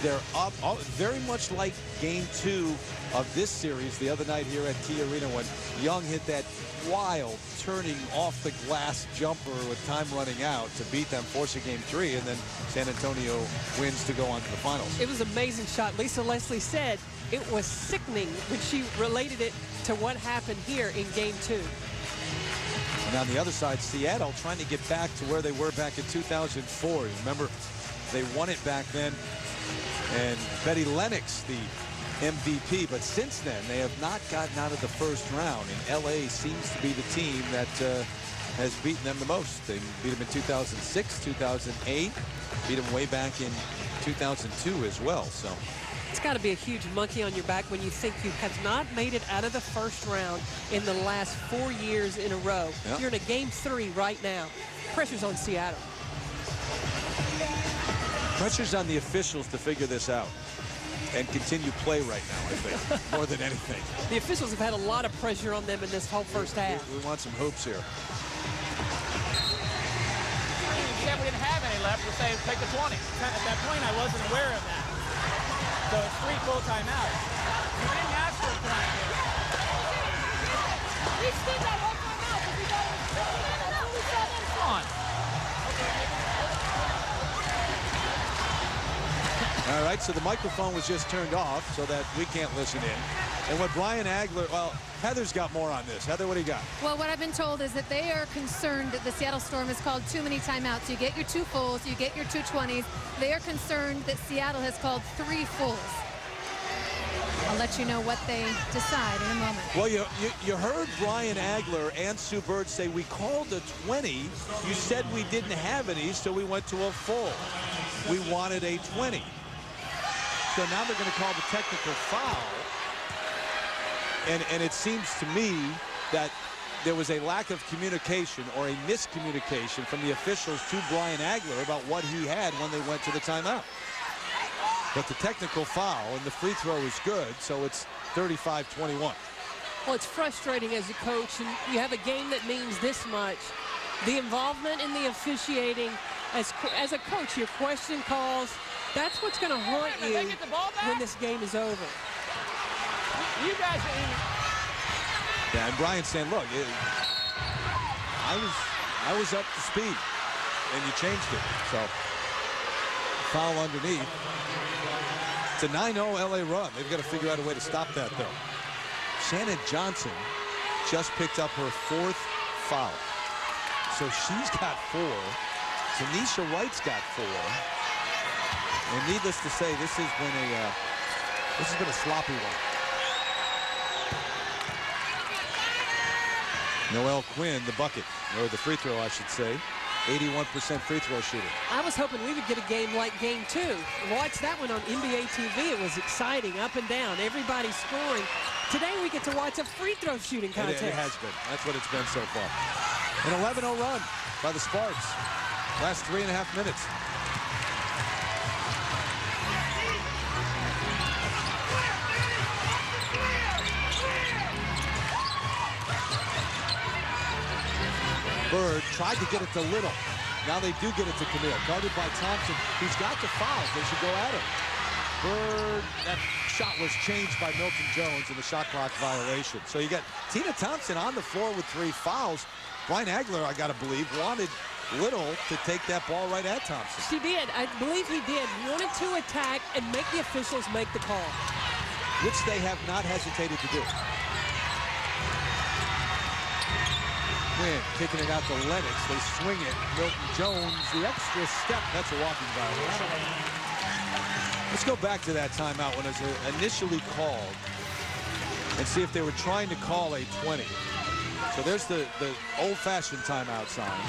they're up very much like game 2 of this series the other night here at Key Arena when Young hit that wild turning off the glass jumper with time running out to beat them, forcing game 3, and then San Antonio wins to go on to the finals. It was an amazing shot. Lisa Leslie said it was sickening when she related it to what happened here in game 2. And on the other side, Seattle trying to get back to where they were back in 2004. Remember, they won it back then. And Betty Lennox, the MVP. But since then, they have not gotten out of the first round. And LA seems to be the team that has beaten them the most. They beat them in 2006, 2008. Beat them way back in 2002 as well. So it's got to be a huge monkey on your back when you think you have not made it out of the first round in the last 4 years in a row. Yep. You're in a game 3 right now. Pressure's on Seattle. Pressure's on the officials to figure this out and continue play right now, I think, more than anything. The officials have had a lot of pressure on them in this whole first half. We want some hoops here. We said we didn't have any left. We're saying take the 20. At that point, I wasn't aware of that. So it's 3 full timeouts. You didn't ask for a timeout. We still got 1 timeout because we got it. Come on. All right, so the microphone was just turned off so that we can't listen in. And what Brian Agler, well, Heather's got more on this. Heather, what do you got? Well, what I've been told is that they are concerned that the Seattle Storm has called too many timeouts. You get your 2 fulls, you get your 2 20s. They are concerned that Seattle has called 3 fulls. I'll let you know what they decide in a moment. Well, you heard Brian Agler and Sue Bird say we called a 20. You said we didn't have any, so we went to a full. We wanted a 20. So now they're going to call the technical foul. And it seems to me that there was a lack of communication or a miscommunication from the officials to Brian Agler about what he had when they went to the timeout. But the technical foul and the free throw is good, so it's 35-21. Well, it's frustrating as a coach, and you have a game that means this much. The involvement in the officiating, as a coach, your question calls, that's what's going to haunt you when this game is over. You guys are in. Yeah, and Brian's saying, look, I was up to speed, and you changed it. So, foul underneath. It's a 9-0 LA run. They've got to figure out a way to stop that, though. Shannon Johnson just picked up her 4th foul. So she's got 4. Tanisha Wright's got 4. And needless to say, this has been a sloppy one. Noelle Quinn, the bucket, or the free throw, I should say. 81% free throw shooter. I was hoping we would get a game like game 2. Watch that one on NBA TV. It was exciting, up and down, everybody scoring. Today we get to watch a free throw shooting contest. It has been. That's what it's been so far. An 11-0 run by the Sparks. Last 3.5 minutes. Bird tried to get it to Little. Now they do get it to Camille. Guarded by Thompson, who's got the fouls. They should go at him. Bird, that shot was changed by Milton Jones in the shot clock violation. So you got Tina Thompson on the floor with 3 fouls. Brian Agler, I got to believe, wanted Little to take that ball right at Thompson. She did. I believe he did. Wanted to attack and make the officials make the call. Which they have not hesitated to do. Quinn kicking it out to Lennox. They swing it. Milton Jones, the extra step. That's a walking violation. Let's go back to that timeout when it was initially called and see if they were trying to call a 20. So there's the old-fashioned timeout sign.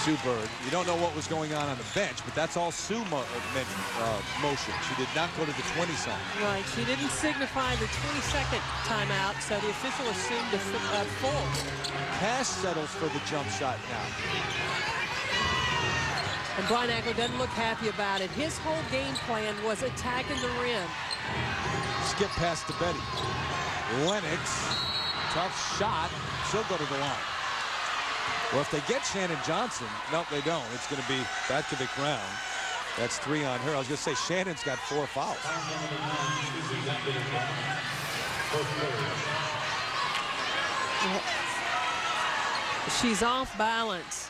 Sue Bird. You don't know what was going on the bench, but that's all Sue motion. She did not go to the 20 sign. Right. She didn't signify the 22nd timeout, so the official assumed a full. Pass settles for the jump shot now. And Brian Agler doesn't look happy about it. His whole game plan was attacking the rim. Skip pass to Betty. Lennox, tough shot. She'll go to the line. Well, if they get Shannon Johnson, no, they don't. It's going to be back to the ground. That's 3 on her. I was going to say Shannon's got 4 fouls. She's off balance.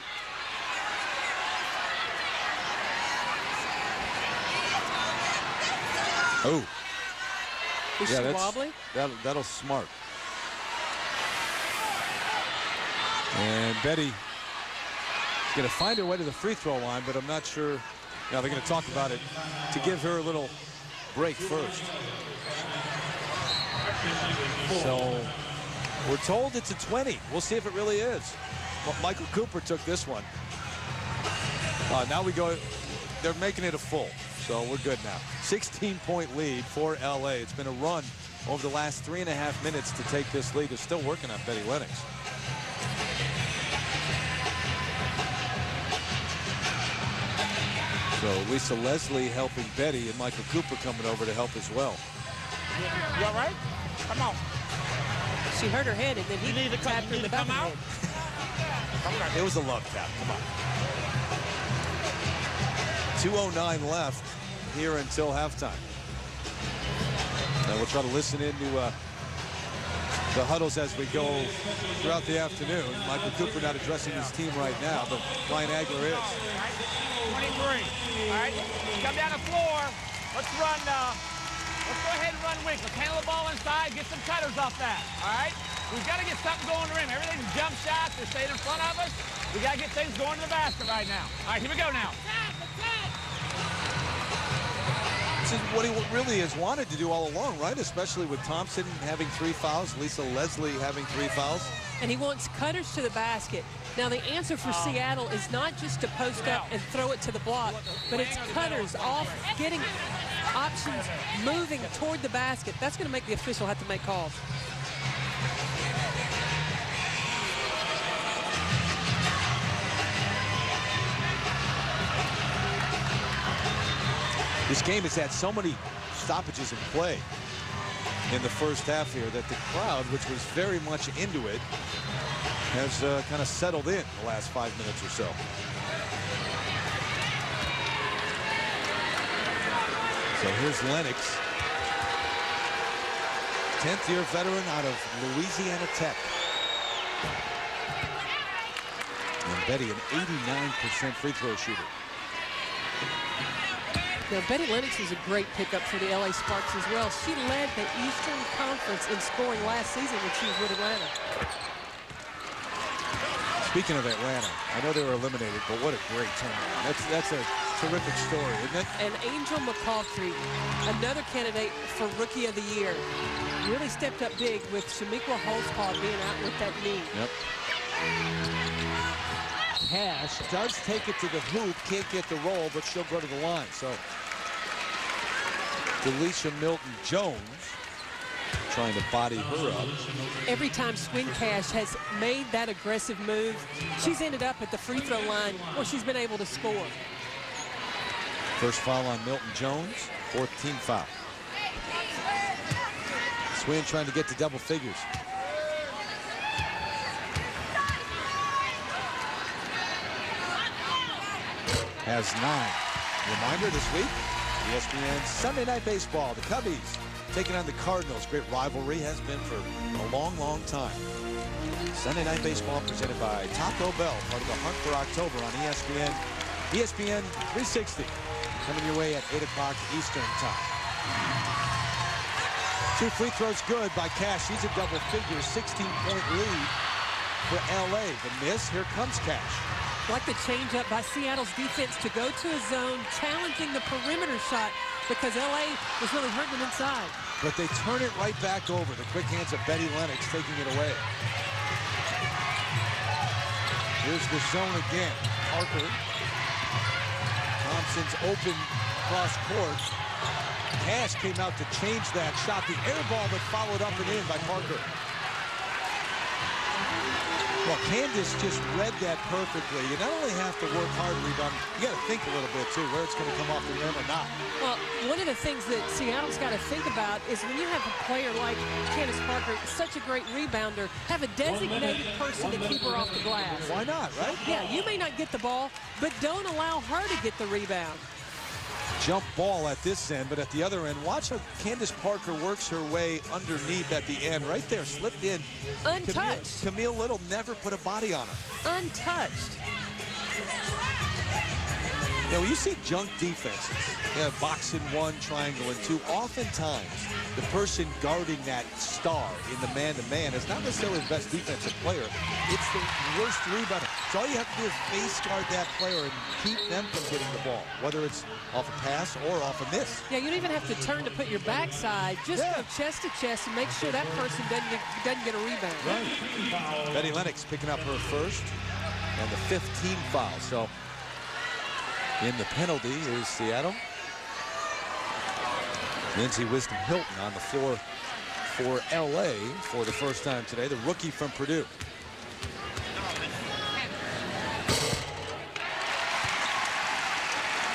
Oh. Is she wobbly? That'll smart. And Betty is going to find her way to the free throw line, but I'm not sure. Now they're going to talk about it to give her a little break first. So we're told it's a 20. We'll see if it really is. Well, Michael Cooper took this one. Now we go. They're making it a full, so we're good now. 16-point lead for LA. It's been a run over the last 3.5 minutes to take this lead. They're still working on Betty Lennox. So Lisa Leslie helping Betty and Michael Cooper coming over to help as well. You all right? Come on. She hurt her head and then he needed to tap her in the back. Come out. It was a love tap. Come on. 2:09 left here until halftime. And we'll try to listen in to the huddles as we go throughout the afternoon. Michael Cooper not addressing his team right now, but Brian Agler is. 23. All right, come down the floor. Let's run. Let's go ahead and run weak. Let's handle the ball inside. Get some cutters off that. All right. We've got to get something going to the rim. Everything's jump shots. They're staying in front of us. We got to get things going to the basket right now. All right, here we go now. This is what he really has wanted to do all along, right? Especially with Thompson having 3 fouls, Lisa Leslie having 3 fouls. And he wants cutters to the basket. Now, the answer for Seattle is not just to post up and throw it to the block, but it's cutters off, getting options, moving toward the basket. That's going to make the official have to make calls. This game has had so many stoppages in play in the first half here that the crowd, which was very much into it, has kind of settled in the last 5 minutes or so. So here's Lennox, 10th-year veteran out of Louisiana Tech. And Betty, an 89% free throw shooter. Now, Betty Lennox was a great pickup for the LA Sparks as well. She led the Eastern Conference in scoring last season when she was with Atlanta. Speaking of Atlanta, I know they were eliminated, but what a great tournament. That's a terrific story, isn't it? And Angel McCaultrey, another candidate for Rookie of the Year, really stepped up big with Shamiqua Holtzpaw being out with that knee. Yep. Cash does take it to the hoop, can't get the roll, but she'll go to the line. So Delisha Milton-Jones trying to body her up. Every time Swing Cash has made that aggressive move, she's ended up at the free throw line where she's been able to score. First foul on Milton-Jones, 4th team foul. Swing trying to get to double figures. Has 9. Reminder this week, ESPN Sunday Night Baseball. The Cubbies taking on the Cardinals. Great rivalry, has been for a long, long time. Sunday Night Baseball presented by Taco Bell, part of the Hunt for October on ESPN. ESPN 360 coming your way at 8 o'clock Eastern time. 2 free throws good by Cash. She's a double figure, 16-point lead for LA. The miss, here comes Cash. Like the change-up by Seattle's defense to go to a zone, challenging the perimeter shot because LA was really hurting them inside. But they turn it right back over. The quick hands of Betty Lennox taking it away. Here's the zone again. Parker. Thompson's open cross court. Cash came out to change that shot. The air ball, but followed up and in by Parker. Well, Candace just read that perfectly. You not only have to work hard to rebound, you got to think a little bit, too, where it's going to come off the rim or not. Well, one of the things that Seattle's got to think about is when you have a player like Candace Parker, such a great rebounder, have a designated person to keep her off the glass. Why not, right? Yeah, you may not get the ball, but don't allow her to get the rebound. Jump ball at this end, but at the other end, watch how Candace Parker works her way underneath at the end. Right there, slipped in. Untouched. Camille Little never put a body on her. Untouched. You know, you see junk defenses, box in 1, triangle in 2. Oftentimes, the person guarding that star in the man-to-man is not necessarily the best defensive player. It's the worst rebounder. So all you have to do is face guard that player and keep them from getting the ball, whether it's off a pass or off a miss. Yeah, you don't even have to turn to put your backside. Just go chest to chest and make sure that person doesn't get a rebound. Right. Betty Lennox picking up her first and the 15th foul. So in the penalty is Seattle. Lindsay Wisdom Hilton on the floor for LA for the first time today, the rookie from Purdue.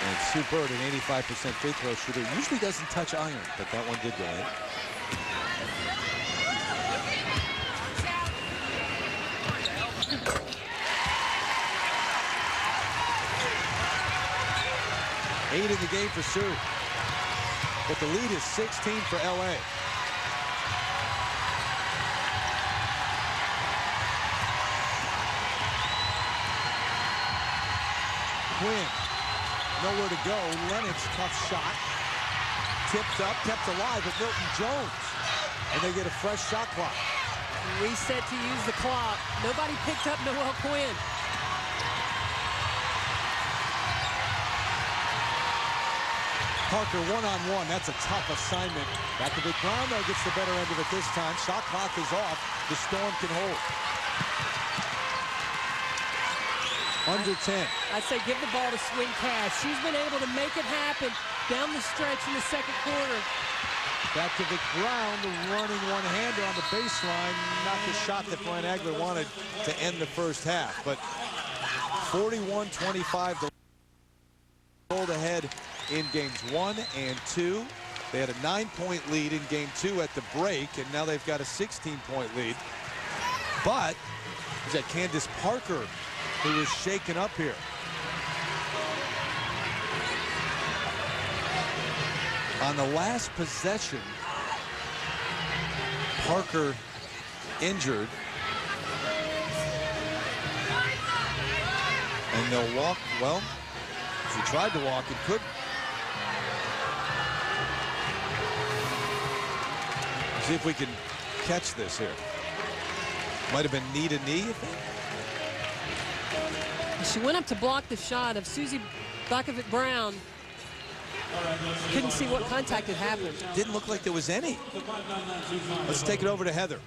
And Sue Bird, an 85% free throw shooter, usually doesn't touch iron, but that one did go in. Eight in the game for Sue. But the lead is 16 for LA. Quinn. Nowhere to go. Lennox, tough shot. Tipped up, kept alive with Milton Jones. And they get a fresh shot clock. Reset to use the clock. Nobody picked up Noelle Quinn. Parker one-on-one. That's a tough assignment. Back to Vic Brown, though, gets the better end of it this time. Shot clock is off. The Storm can hold. Under 10. I'd say give the ball to Swin Cass. She's been able to make it happen down the stretch in the second quarter. Back to Vic Brown, the running one-hander on the baseline. Not the shot that Brian Agler wanted to end the first half. But 41-25, the hold ahead in games 1 and 2. They had a 9-point lead in game 2 at the break, and now they've got a 16-point lead. But is that Candace Parker who is shaken up here? On the last possession, Parker injured. And they'll walk, well, she tried to walk and couldn't. See if we can catch this here. Might have been knee to knee, you think? She went up to block the shot of Susie Bakovic-Brown. Couldn't see what contact had happened. Didn't look like there was any. Let's take it over to Heather.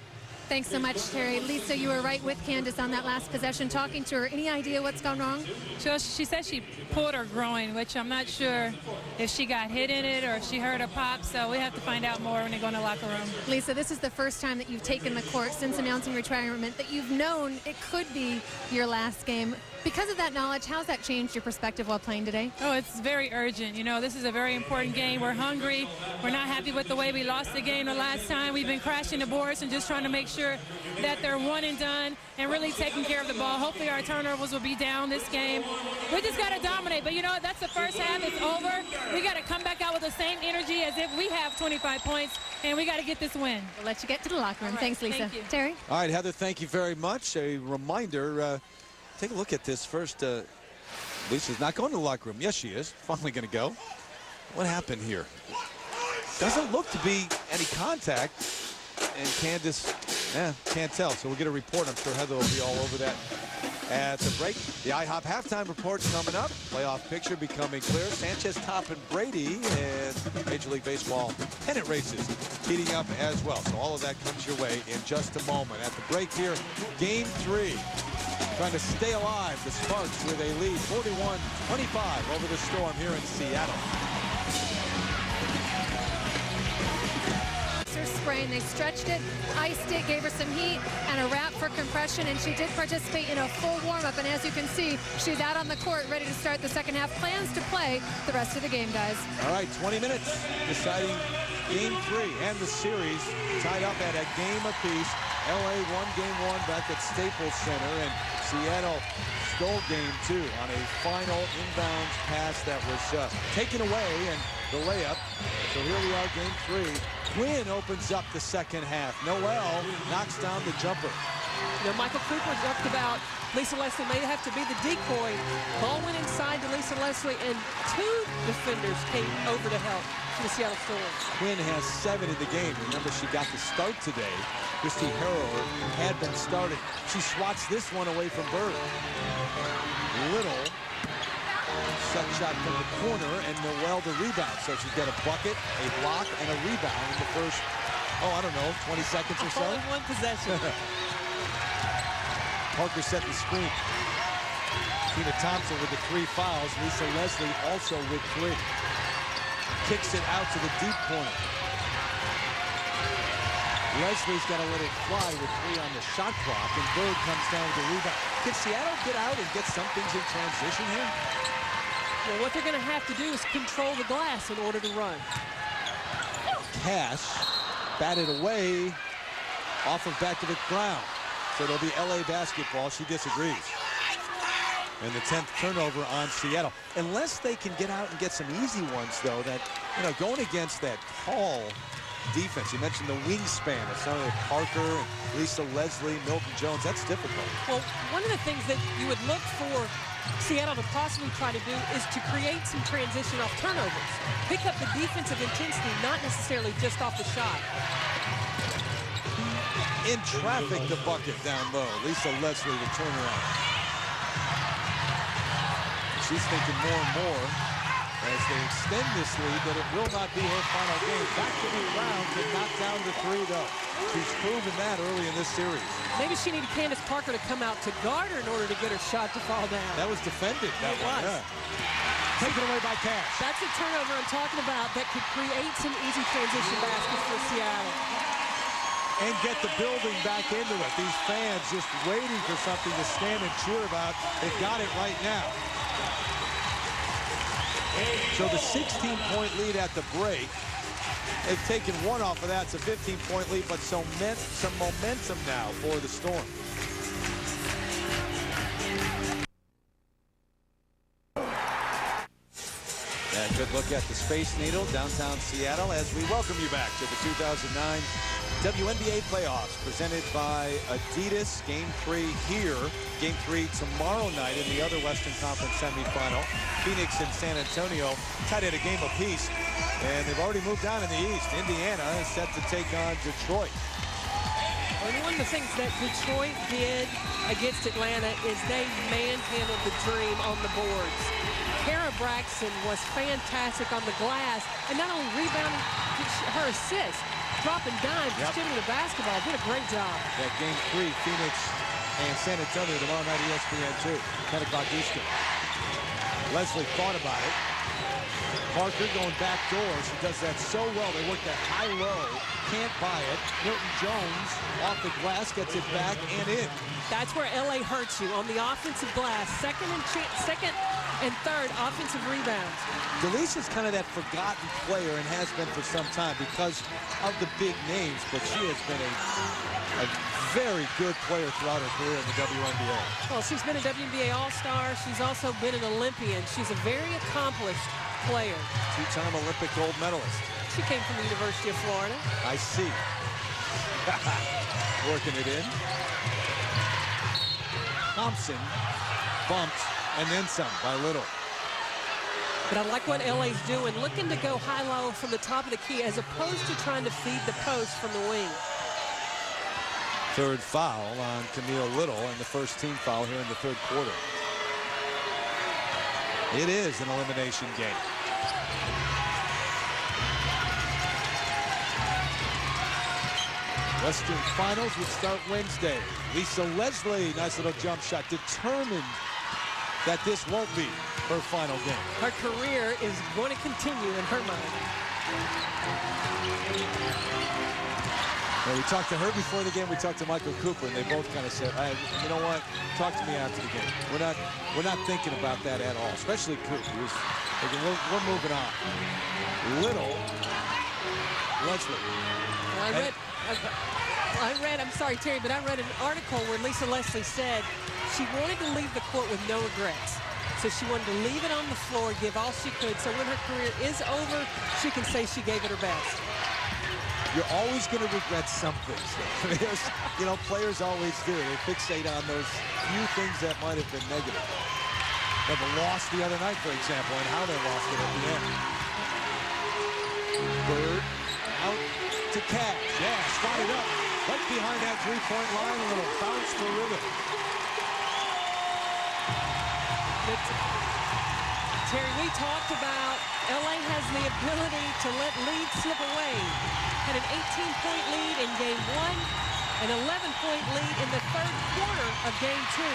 Thanks so much, Terry. Lisa, you were right with Candace on that last possession, talking to her. Any idea what's gone wrong? She said she pulled her groin, which I'm not sure if she got hit in it or if she heard a pop, so we have to find out more when they go in the locker room. Lisa, this is the first time that you've taken the court since announcing retirement, that you've known it could be your last game. Because of that knowledge, how's that changed your perspective while playing today? Oh, it's very urgent. You know, this is a very important game. We're hungry. We're not happy with the way we lost the game the last time. We've been crashing the boards and just trying to make sure that they're one and done and really taking care of the ball. Hopefully our turnovers will be down this game. We just got to dominate. But, you know, that's the first half. It's over. We got to come back out with the same energy as if we have 25 points, and we got to get this win. We'll let you get to the locker room. Right, Thanks, Lisa. thank you. Terry? All right, Heather, thank you very much. A reminder, take a look at this first. Lisa's not going to the locker room. Yes, she is. Finally going to go. What happened here? Doesn't look to be any contact. And Candace, can't tell. So we'll get a report. I'm sure Heather will be all over that at the break. The IHOP halftime report's coming up. Playoff picture becoming clear. Sanchez topping Brady, and Major League Baseball pennant races heating up as well. So all of that comes your way in just a moment. At the break here, game 3. Trying to stay alive. The Sparks with a lead, 41-25 over the Storm here in Seattle. Sprain. They stretched it, iced it, gave her some heat and a wrap for compression, and she did participate in a full warm-up. And as you can see, she's out on the court ready to start the second half. Plans to play the rest of the game, guys. All right, 20 minutes deciding game 3 and the series tied up at a game apiece. LA won game 1 back at Staples Center, and Seattle stole game 2 on a final inbounds pass that was taken away, and the layup. So here we are, game 3. Quinn opens up the second half. Noelle knocks down the jumper. You know, Michael Cooper talked about Lisa Leslie may have to be the decoy. Ball went inside to Lisa Leslie, and 2 defenders came over to help for the Seattle Storm. Quinn has 7 in the game. Remember, she got the start today. Christy Harrower had been started. She swats this one away from Bird. Little set shot from the corner, and Noelle the rebound. So she's got a bucket, a block, and a rebound in the first, I don't know, 20 seconds or so. Only one possession. Parker set the screen. Tina Thompson with the 3 fouls. Lisa Leslie also with 3. Kicks it out to the deep corner. Leslie's got to let it fly with 3 on the shot clock, and Bird comes down with the rebound. Can Seattle get out and get some things in transition here? Well, what they're going to have to do is control the glass in order to run. Cash batted away off of Bakovic Brown. So it'll be LA basketball. She disagrees. And the 10th turnover on Seattle. Unless they can get out and get some easy ones, though, that, going against that tall defense. You mentioned the wingspan of some of Parker, and Lisa Leslie, Milton Jones. That's difficult. Well, one of the things that you would look for Seattle to possibly try to do is to create some transition off turnovers. Pick up the defensive intensity, not necessarily just off the shot. In traffic, the bucket down low. Lisa Leslie, the turnaround. She's thinking more and more as they extend this lead that it will not be her final game. Back to the round to knock down the three, though. She's proven that early in this series. Maybe she needed Candace Parker to come out to guard her in order to get her shot to fall down. That was defended. That it one. was. Yeah. Taken away by Cash. That's a turnover I'm talking about that could create some easy transition baskets for Seattle. And get the building back into it. These fans just waiting for something to stand and cheer about. They've got it right now. So the 16-point lead at the break. They've taken one off of that. It's a 15-point lead, but some momentum now for the Storm. A good look at the Space Needle, downtown Seattle, as we welcome you back to the 2009 WNBA playoffs presented by Adidas. Game 3 here. Game 3 tomorrow night in the other Western Conference semifinal. Phoenix and San Antonio tied at a game apiece, and they've already moved down in the East. Indiana is set to take on Detroit. And one of the things that Detroit did against Atlanta is they manhandled the Dream on the boards. Kara Braxton was fantastic on the glass, and not only rebounding, her assist, dropping dimes, distributing the basketball, did a great job. That game 3, Phoenix and San Antonio tomorrow night, ESPN 2, 10 o'clock Eastern. Leslie thought about it. Parker going back door. She does that so well. They work that high-low. Can't buy it. Milton Jones off the glass, gets it back and in. That's where LA hurts you on the offensive glass. Second and third offensive rebounds. Delisha's kind of that forgotten player and has been for some time because of the big names, but she has been a very good player throughout her career in the WNBA. Well, she's been a WNBA All-Star. She's also been an Olympian. She's a very accomplished player. Two-time Olympic gold medalist. She came from the University of Florida. I see. Working it in. Thompson bumped and then some by Little. But I like what LA's doing, looking to go high-low from the top of the key as opposed to trying to feed the post from the wing. Third foul on Camille Little, and the first team foul here in the third quarter. It is an elimination game. Western Finals would start Wednesday. Lisa Leslie, nice little jump shot, determined that this won't be her final game. Her career is going to continue in her mind. Well, we talked to her before the game. We talked to Michael Cooper, and they both kind of said, "You know what? Talk to me after the game. We're not thinking about that at all." Especially Cooper. He was thinking, we're moving on. Little, Leslie. I'm sorry, Terry, but I read an article where Lisa Leslie said she wanted to leave the court with no regrets. So she wanted to leave it on the floor, give all she could, so when her career is over, she can say she gave it her best. You're always going to regret something. You know, players always do. They fixate on those few things that might have been negative. But the loss the other night, for example, and how they lost it at the end. Bird out to Cash. Yeah, spotted up. Right behind that three-point line, a little bounce for rhythm. Terry, we talked about LA has the ability to let leads slip away. Had an 18-point lead in game 1, an 11-point lead in the third quarter of game 2.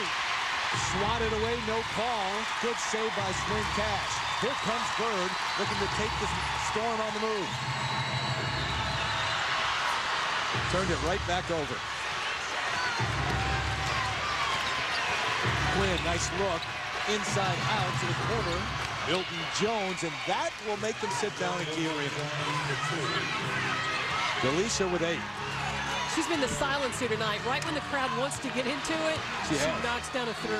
Swatted away, no call. Good save by Swing Cash. Here comes Bird, looking to take the Storm on the move. Turned it right back over. Quinn, nice look. Inside out to the corner. Milton Jones, and that will make them sit down in Key Arena. Delisha with 8. She's been the silencer tonight. Right when the crowd wants to get into it, she knocks down a 3.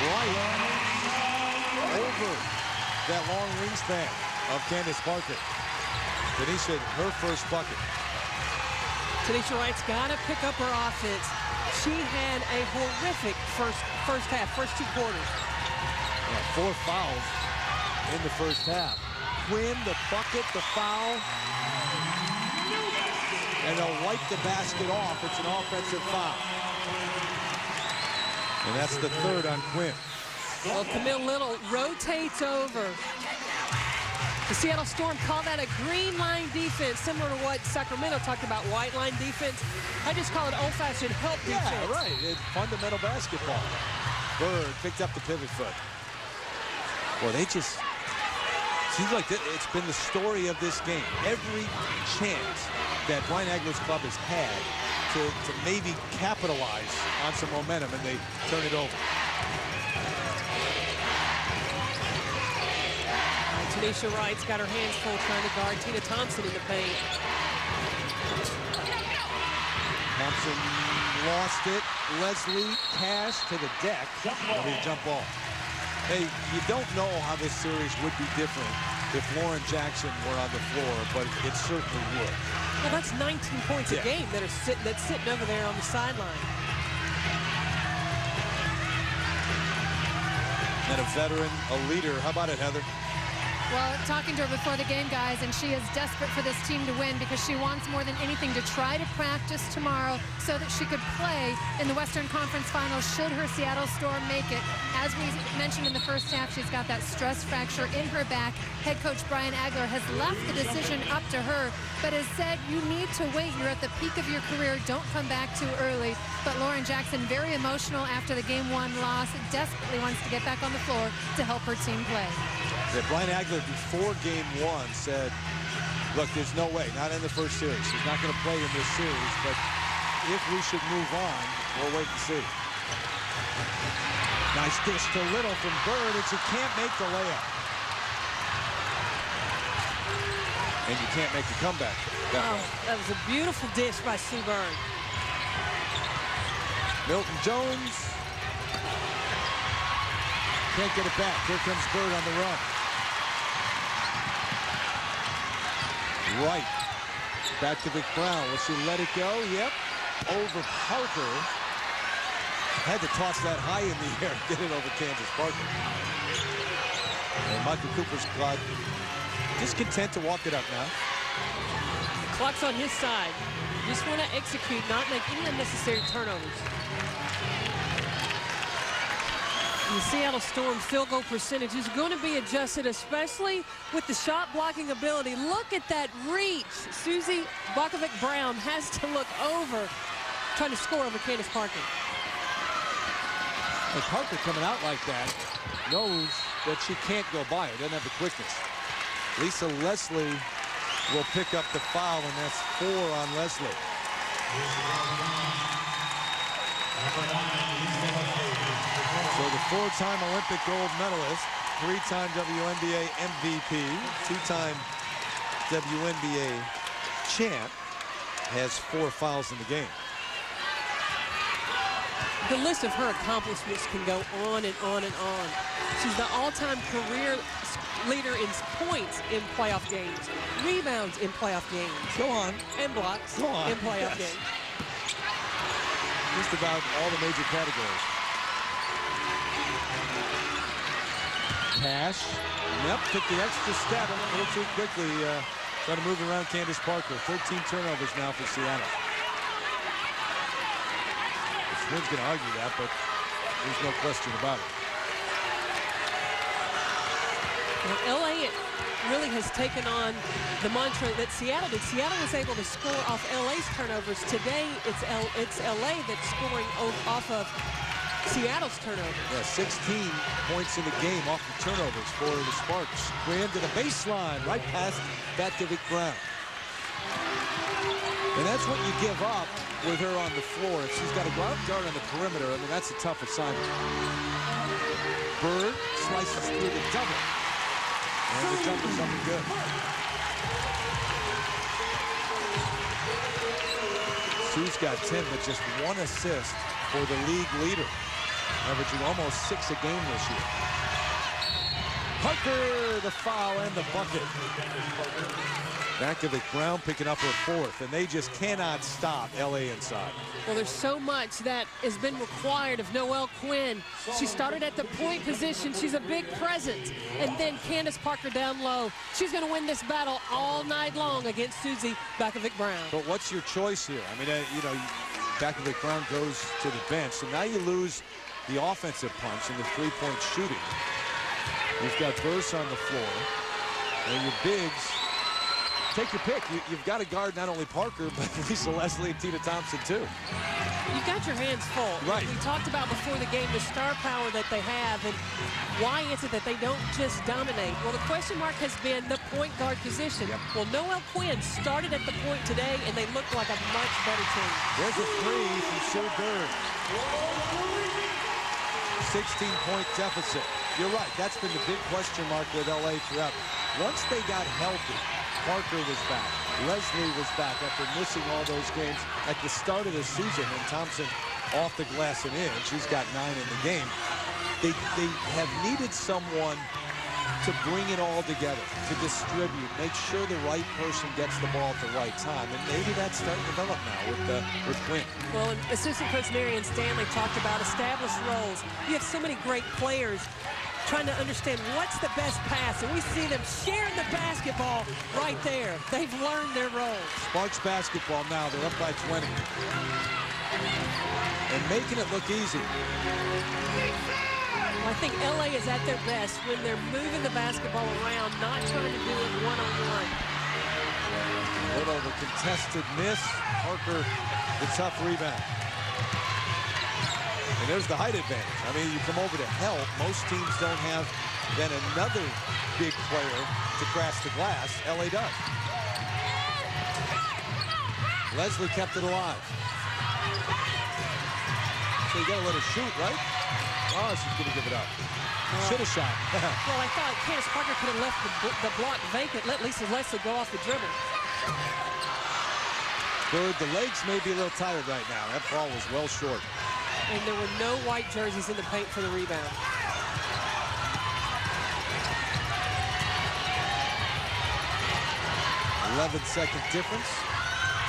Right. over that long wingspan of Candace Parker. Tanisha, her first bucket. Tanisha Wright's got to pick up her offense. She had a horrific first half, first 2 quarters. Yeah, 4 fouls in the first half. Quinn, the bucket, the foul. And they'll wipe the basket off. It's an offensive foul. And that's the 3rd on Quinn. Well, Camille Little rotates over. The Seattle Storm call that a green line defense, similar to what Sacramento talked about, white line defense. I just call it old-fashioned help defense. Yeah, right. It's fundamental basketball. Bird picked up the pivot foot. Well, they just seems like it's been the story of this game. Every chance that Brian Agler's club has had to maybe capitalize on some momentum, and they turn it over. Tanisha Wright's got her hands full trying to guard Tina Thompson in the paint. Thompson lost it. Leslie Cash to the deck. That'll be a jump ball. Hey, you don't know how this series would be different if Lauren Jackson were on the floor, but it certainly would. Well, that's 19 points a game that's sitting over there on the sideline. And a veteran, a leader. How about it, Heather? Well, talking to her before the game, guys, and she is desperate for this team to win because she wants more than anything to try to practice tomorrow so that she could play in the Western Conference Finals should her Seattle Storm make it. As we mentioned in the first half, she's got that stress fracture in her back. Head coach Brian Agler has left the decision up to her, but has said you need to wait. You're at the peak of your career. Don't come back too early. But Lauren Jackson, very emotional after the Game 1 loss, desperately wants to get back on the floor to help her team play. Yeah, Brian Agler before Game 1 said, look, there's no way, not in the first series. She's not going to play in this series, but if we should move on, we'll wait and see. Nice dish to Little from Bird, and she can't make the layup. And you can't make the comeback. That was a beautiful dish by Sue Bird. Milton Jones can't get it back. Here comes Bird on the run. Right. Back to Vic Brown. Will she let it go? Yep. Over Parker. Had to toss that high in the air. Get it over Candace Parker. And Michael Cooper's squad just content to walk it up now. The clock's on his side. Just want to execute, not make any unnecessary turnovers. The Seattle Storm field goal percentage is going to be adjusted, especially with the shot blocking ability. Look at that reach. Susie Bakovic-Brown has to look over, trying to score over Candace Parker. And Parker coming out like that knows that she can't go by her, doesn't have the quickness. Lisa Leslie will pick up the foul, and that's 4 on Leslie. So the 4-time Olympic gold medalist, 3-time WNBA MVP, 2-time WNBA champ, has 4 fouls in the game. The list of her accomplishments can go on and on and on. She's the all-time career leader in points in playoff games, rebounds in playoff games. Go on. And blocks in playoff games. Just about all the major categories. Cash. Yep, took the extra step a little too quickly. Trying to move around Candace Parker. 13 turnovers now for Seattle. Slim's going to argue that, but there's no question about it. Well, LA really has taken on the mantra that Seattle did. Seattle was able to score off LA's turnovers. Today, it's LA that's scoring off of Seattle's turnovers. Yeah, 16 points in the game off the turnovers for the Sparks. Quinn to the baseline, right past Bakovic Brown. And that's what you give up with her on the floor. If she's got to go out and guard on the perimeter, I mean, that's a tough assignment. Bird slices through the double. And the jumper's up and good. Sue's got 10, but just 1 assist for the league leader, averaging almost 6 a game this year. Parker, the foul and the bucket. Back of the ground, picking up her fourth, and they just cannot stop LA inside. Well, there's so much that has been required of Noelle Quinn. She started at the point position. She's a big presence. And then Candace Parker down low. She's going to win this battle all night long against Susie Bakovic-Brown. But what's your choice here? I mean, you know, Bakovic-Brown goes to the bench, so now you lose the offensive punch in the three-point shooting. You've got Burse on the floor, and your bigs. Take your pick. You've got to guard not only Parker, but Lisa Leslie and Tina Thompson, too. You've got your hands full. Right. We talked about before the game the star power that they have, and why is it that they don't just dominate? Well, the question mark has been the point guard position. Yep. Well, Noelle Quinn started at the point today, and they look like a much better team. There's a three from Sue Bird. 16-point deficit. You're right. That's been the big question mark with LA throughout. Once they got healthy, Parker was back. Leslie was back after missing all those games at the start of the season. And Thompson off the glass and in. She's got 9 in the game. They have needed someone to bring it all together, to distribute, make sure the right person gets the ball at the right time. And maybe that's starting to develop now with Quinn. Well, and assistant coach Marion Stanley talked about established roles. You have so many great players trying to understand what's the best pass, and we see them sharing the basketball right there. They've learned their roles. Sparks basketball now. They're up by 20. And making it look easy. Well, I think LA is at their best when they're moving the basketball around, not trying to do it one-on-one. Little the contested miss. Parker, the tough rebound. And there's the height advantage. I mean, you come over to help. Most teams don't have then another big player to crash the glass. LA does. Leslie kept it alive. So you got to let her shoot, right? Oh, she's going to give it up. Should have shot. Well, I thought Candace Parker could have left the block vacant, let Lisa Leslie go off the dribble. Bird, the legs may be a little tired right now. That ball was well short. And there were no white jerseys in the paint for the rebound. .11-second difference.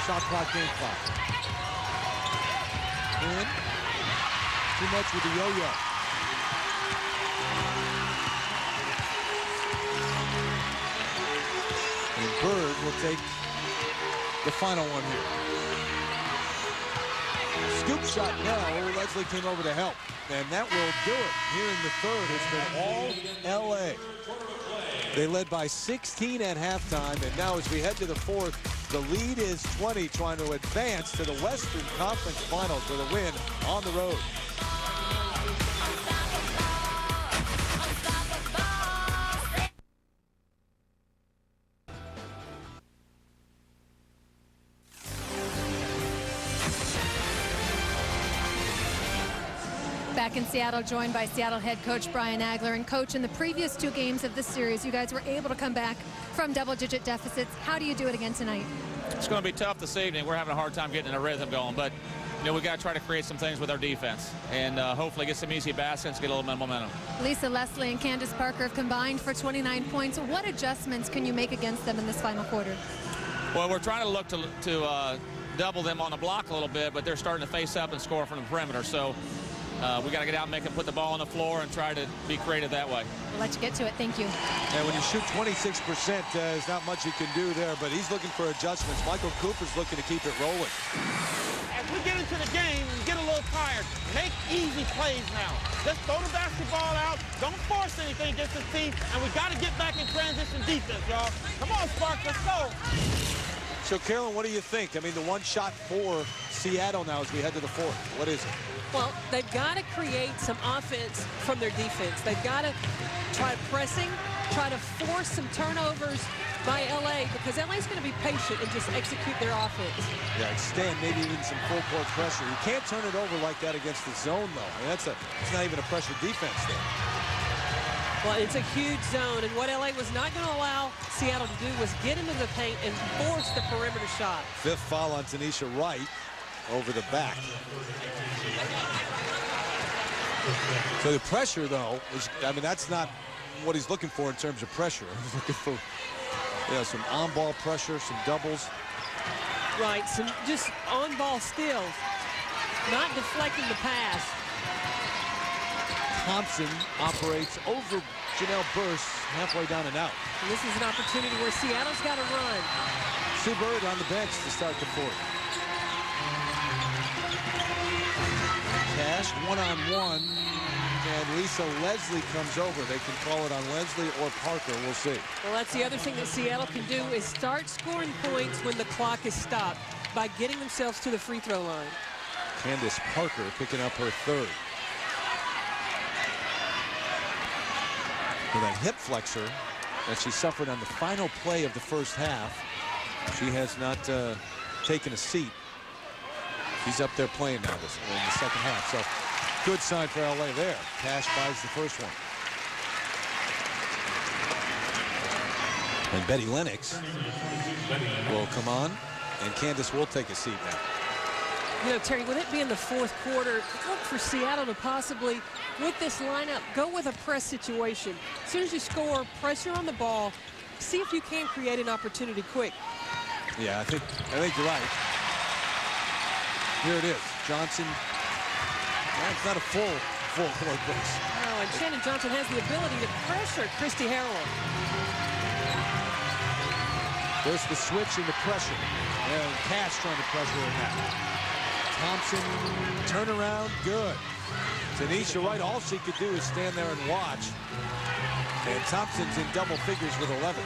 Shot clock, game clock. And too much with the yo-yo. And Bird will take the final one here. Scoop shot, no. Leslie came over to help. And that will do it. Here in the third, it's been all LA. They led by 16 at halftime, and now as we head to the fourth, the lead is 20, trying to advance to the Western Conference Finals with a win on the road. Back in Seattle, joined by Seattle head coach Brian Agler. And coach, in the previous 2 games of this series, you guys were able to come back from double-digit deficits. How do you do it again tonight? It's going to be tough this evening. We're having a hard time getting in a rhythm going, but you know, we got to try to create some things with our defense and hopefully get some easy baskets, get a little bit of momentum. Lisa Leslie and Candace Parker have combined for 29 points. What adjustments can you make against them in this final quarter? Well, we're trying to look to double them on the block a little bit, but they're starting to face up and score from the perimeter. So we got to get out and make them put the ball on the floor and try to be creative that way. We'll let you get to it. Thank you. And when you shoot 26%, there's not much you can do there, but he's looking for adjustments. Michael Cooper's looking to keep it rolling. As we get into the game and get a little tired, make easy plays now. Just throw the basketball out. Don't force anything against this team, and we got to get back in transition defense, y'all. Come on, Sparks, let's go. So, Carolyn, what do you think? I mean, the one shot for Seattle now as we head to the fourth. What is it? Well, they've got to create some offense from their defense. They've got to try pressing, try to force some turnovers by LA, because LA's going to be patient and just execute their offense. Yeah, extend, maybe even some full court pressure. You can't turn it over like that against the zone, though. I mean, it's not even a pressure defense there. Well, it's a huge zone, and what LA was not going to allow Seattle to do was get into the paint and force the perimeter shot. 5th foul on Tanisha Wright over the back. So the pressure, though, is, I mean, that's not what he's looking for in terms of pressure. He's looking for some on-ball pressure, some doubles. Right, some just on-ball steals, not deflecting the pass. Thompson operates over Janelle Burst halfway down and out. And this is an opportunity where Seattle's got to run. Sue Bird on the bench to start the fourth. Cash one-on-one, and Lisa Leslie comes over. They can call it on Leslie or Parker. We'll see. Well, that's the other thing that Seattle can do is start scoring points when the clock is stopped by getting themselves to the free throw line. Candace Parker picking up her third. With that hip flexor that she suffered on the final play of the first half, she has not taken a seat. She's up there playing now in the second half. So good sign for LA there. Cash buys the first one. And Betty Lennox will come on, and Candace will take a seat now. You know, Terry, with it being the fourth quarter, look for Seattle to possibly, with this lineup, go with a press situation. As soon as you score, pressure on the ball, see if you can create an opportunity quick. Yeah, I think you're right. Here it is. Johnson. That's not a full court press. Oh, and Shannon Johnson has the ability to pressure Christy Harrell. There's the switch and the pressure. And Cash trying to pressure her now. Thompson, turnaround, good. Tanisha Wright, all she could do is stand there and watch. And Thompson's in double figures with 11.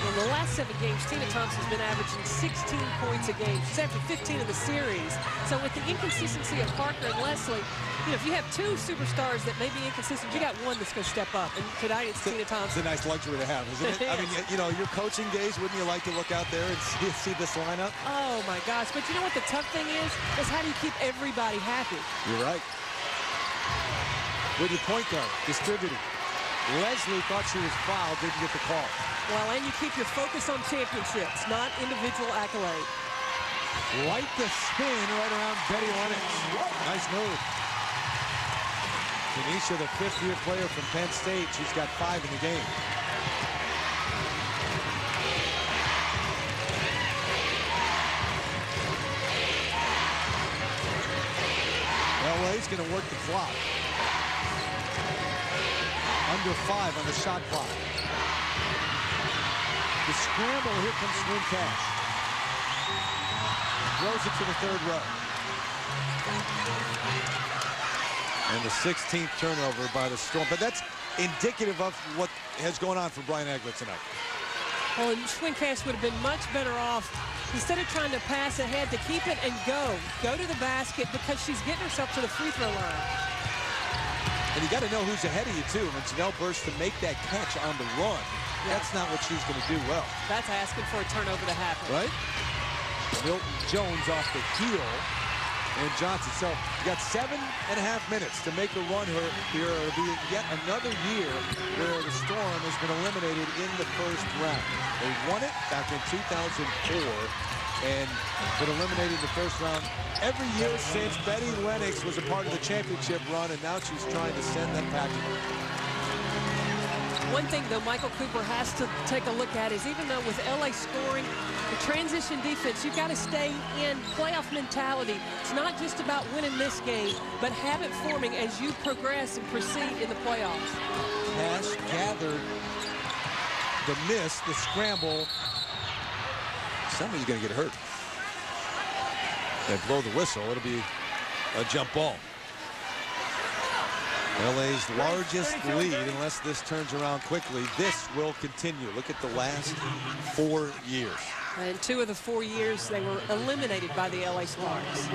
In the last 7 games, Tina Thompson's been averaging 16 points a game. She's after 15 in the series. So with the inconsistency of Parker and Leslie, you know, if you have 2 superstars that may be inconsistent, you got one that's going to step up. And tonight it's Tina Thompson. It's a nice luxury to have, isn't it? I mean, you know, your coaching days, wouldn't you like to look out there and see this lineup? Oh, my gosh. But you know what the tough thing is how do you keep everybody happy? You're right. With your point guard, distributing. Leslie thought she was fouled, didn't get the call. Well, and you keep your focus on championships, not individual accolade. Right to spin right around Betty Lennox. Nice move. Tanisha, the 5th-year player from Penn State. She's got 5 in the game. LA's going to work the clock. Under 5 on the shot clock. The scramble, here comes Swin Cash. Throws it to the 3rd row. And the 16th turnover by the Storm. But that's indicative of what has going on for Brian Eglett tonight. Well, and Swin Cash would have been much better off, instead of trying to pass ahead, to keep it and go to the basket, because she's getting herself to the free throw line. And you got to know who's ahead of you, too. And Janelle Burst to make that catch on the run. Yeah. That's not what she's going to do well. That's asking for a turnover to happen. Right? Milton Jones off the heel. And Johnson. So you got 7.5 minutes to make a run here. It'll be yet another year where the Storm has been eliminated in the first round. They won it back in 2004 and been eliminated in the first round every year since. Betty Lennox was a part of the championship run, and now she's trying to send them packing. One thing, though, Michael Cooper has to take a look at is, even though with LA scoring, the transition defense, you've got to stay in playoff mentality. It's not just about winning this game, but habit forming as you progress and proceed in the playoffs. Cash gathered the miss, the scramble. Somebody's going to get hurt. They blow the whistle. It'll be a jump ball. LA's largest lead, unless this turns around quickly. This will continue. Look at the last 4 years. And 2 of the 4 years, they were eliminated by the LA Sparks.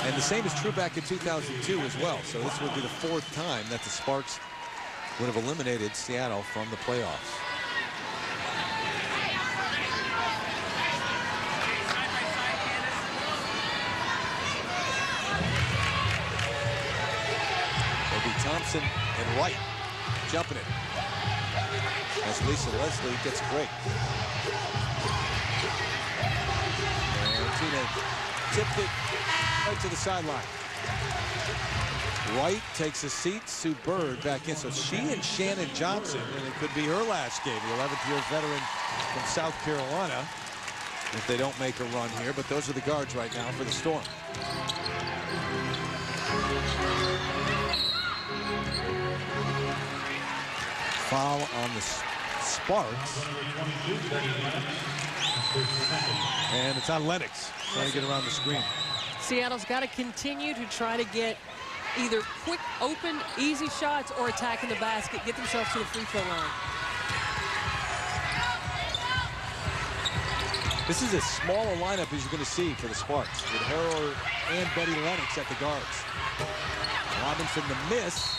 And the same is true back in 2002 as well. So this would be the 4th time that the Sparks would have eliminated Seattle from the playoffs. Thompson and Wright jumping it as Lisa Leslie gets a break. And Tina tipped it right to the sideline. Wright takes a seat. Sue Bird back in. So she and Shannon Johnson, and it could be her last game, the 11th-year veteran from South Carolina, if they don't make a run here. But those are the guards right now for the Storm. Foul on the Sparks. And it's on Lennox trying to get around the screen. Seattle's got to continue to try to get either quick, open, easy shots or attacking the basket, get themselves to the free throw line. This is as small a lineup as you're going to see for the Sparks, with Harrower and Betty Lennox at the guards. Robinson the miss.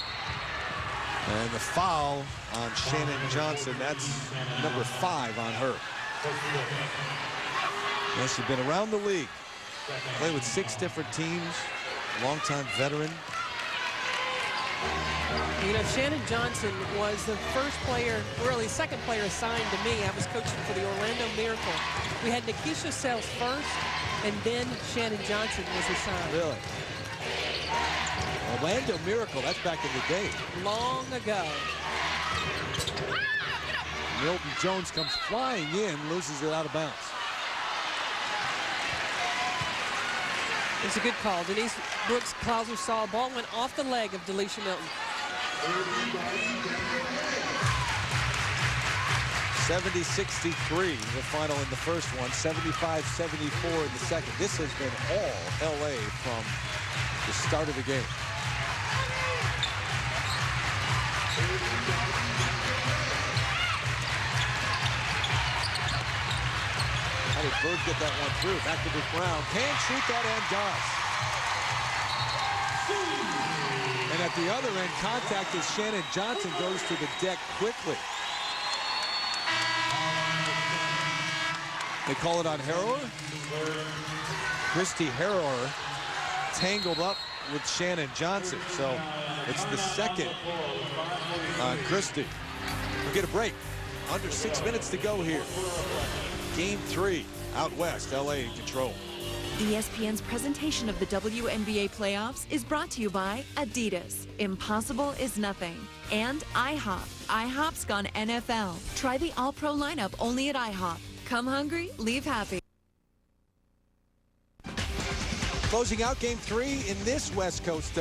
And the foul on Shannon Johnson. That's number 5 on her. Well, she's been around the league. Played with 6 different teams. Longtime veteran. You know, Shannon Johnson was the first player, really second player assigned to me. I was coaching for the Orlando Miracle. We had Nikisha Sells first, and then Shannon Johnson was assigned. Really? Orlando Miracle, that's back in the day. Long ago. Milton Jones comes flying in, loses it out of bounds. It's a good call. Denise Brooks-Klauser saw a ball went off the leg of Delisha Milton. 70-63, the final in the first one, 75-74 in the second. This has been all LA from the start of the game. How did Bird get that one through? Back to Brown. Can shoot that and does. And at the other end, contact as Shannon Johnson goes to the deck quickly. They call it on Harrower. Christy Harrower tangled up with Shannon Johnson. So it's the second on Christy. We'll get a break. Under 6 minutes to go here. Game 3 out west, LA in control. ESPN's presentation of the WNBA playoffs is brought to you by Adidas. Impossible is nothing. And IHOP. IHOP's gone NFL. Try the All-Pro lineup only at IHOP. Come hungry, leave happy. Closing out Game 3 in this West Coast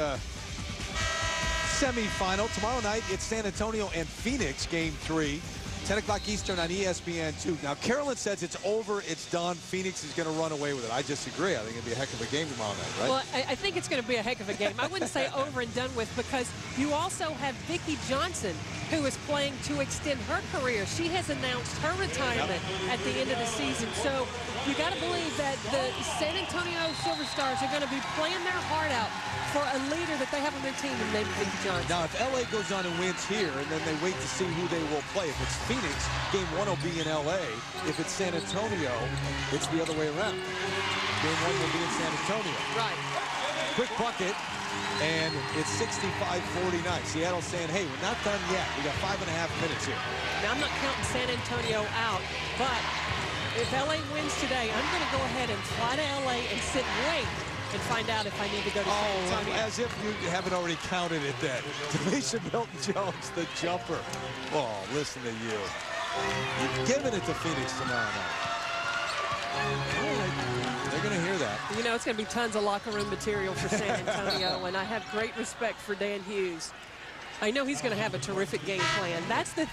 semifinal. Tomorrow night, it's San Antonio and Phoenix, Game 3. 10 o'clock Eastern on ESPN2. Now, Carolyn says it's over, it's done. Phoenix is going to run away with it. I disagree. I think it'll be a heck of a game tomorrow night, right? Well, I think it's going to be a heck of a game. I wouldn't say over and done with, because you also have Vicki Johnson, who is playing to extend her career. She has announced her retirement at the end of the season. So you got to believe that the San Antonio Silver Stars are going to be playing their heart out for a leader that they have on their team named Vicki Johnson. Now, if LA goes on and wins here, and then they wait to see who they will play. If it's Phoenix, Game 1 will be in LA. If it's San Antonio, it's the other way around. Game 1 will be in San Antonio. Right. Quick bucket, and it's 65-49. Seattle saying, hey, we're not done yet. We got 5.5 minutes here. Now, I'm not counting San Antonio out, but if LA wins today, I'm going to go ahead and fly to LA and sit and wait and find out if I need to go to San Antonio. As if you haven't already counted it then. Delisha Milton-Jones, the jumper. Oh, listen to you. You've given it to Phoenix tomorrow night. All right. They're going to hear that. You know, it's going to be tons of locker room material for San Antonio, and I have great respect for Dan Hughes. I know he's going to have a terrific game plan. That's the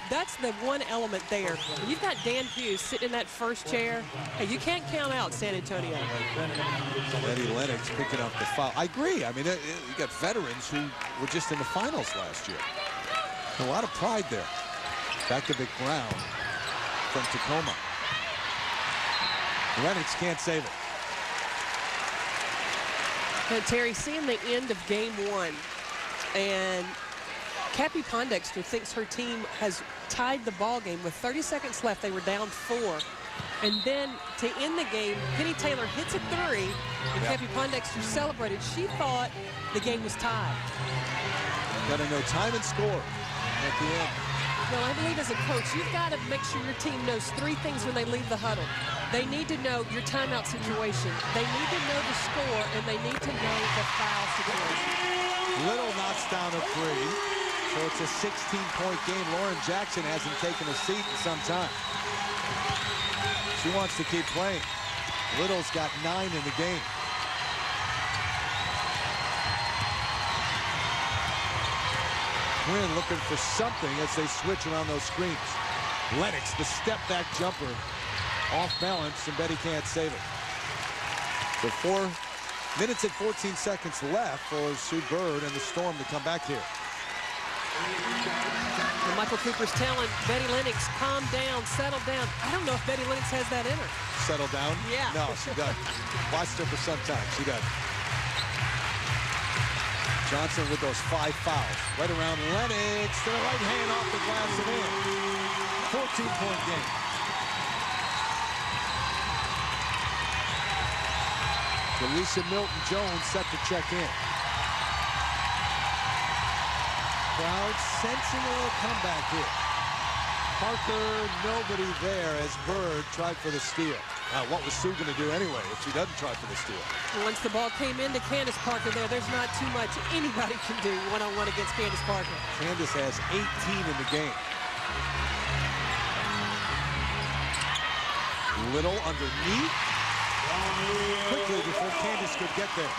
one element there. When you've got Dan Hughes sitting in that first chair, hey, you can't count out San Antonio. Eddie Lennox picking up the foul. I agree. I mean, you got veterans who were just in the finals last year. A lot of pride there. Back to McBrown from Tacoma. Lennox can't save it. And Terry, seeing the end of Game 1, and Cappy Pondexter thinks her team has tied the ball game with 30 seconds left. They were down 4. And then to end the game, Penny Taylor hits a 3, and Cappy Pondexter celebrated. She thought the game was tied. Got to know time and score at the end. Well, I believe as a coach, you've got to make sure your team knows 3 things when they leave the huddle. They need to know your timeout situation. They need to know the score, and they need to know the foul situation. Little not knocks down a three. So it's a 16-point game. Lauren Jackson hasn't taken a seat in some time. She wants to keep playing. Little's got 9 in the game. Quinn looking for something as they switch around those screens. Lennox, the step back jumper, off balance, and Betty can't save it. So 4 minutes and 14 seconds left for Sue Bird and the Storm to come back here. And Michael Cooper's telling Betty Lennox, calm down, settle down. I don't know if Betty Lennox has that in her. Settle down? Yeah. No, she doesn't. Watched her for some time. She doesn't. Johnson with those 5 fouls. Right around Lennox to the right hand off the glass and in. 14-point game. Delisa Milton-Jones set to check in. Crowd sensing a little comeback here. Parker, nobody there as Bird tried for the steal. Now, what was Sue going to do anyway if she doesn't try for the steal? Once the ball came into Candace Parker there's not too much anybody can do one-on-one against Candace Parker. Candace has 18 in the game. Little underneath. Quickly before Candace could get there.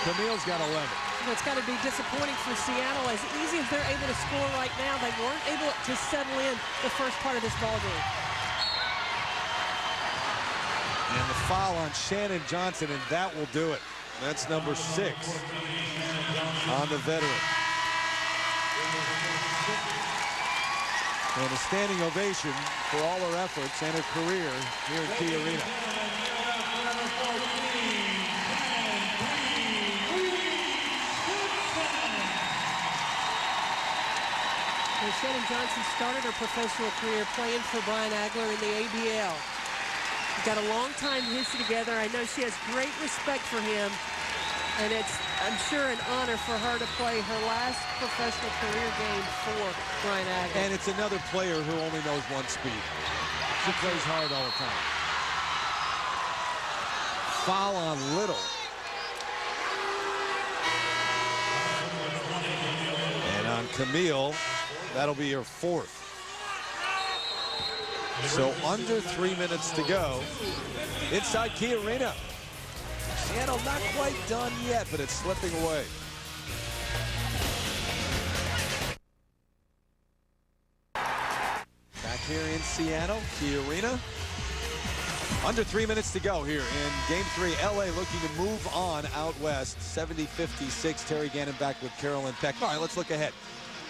Camille's got 11. It's got to be disappointing for Seattle. As easy as they're able to score right now, they weren't able to settle in the first part of this ball game. And the foul on Shannon Johnson, and that will do it. That's number 6 on the veteran. And a standing ovation for all her efforts and her career here at Key Arena. Shannon Johnson started her professional career playing for Brian Agler in the ABL. Got a long time history together. I know she has great respect for him, and it's, I'm sure, an honor for her to play her last professional career game for Brian Agler. And it's another player who only knows one speed. She plays hard all the time. Foul on Little. And on Camille, that'll be her 4th. So under 3 minutes to go inside Key Arena. Seattle not quite done yet, but it's slipping away. Back here in Seattle, Key Arena. Under 3 minutes to go here in Game 3. LA looking to move on out west. 70-56. Terry Gannon back with Carolyn Peck. All right, let's look ahead.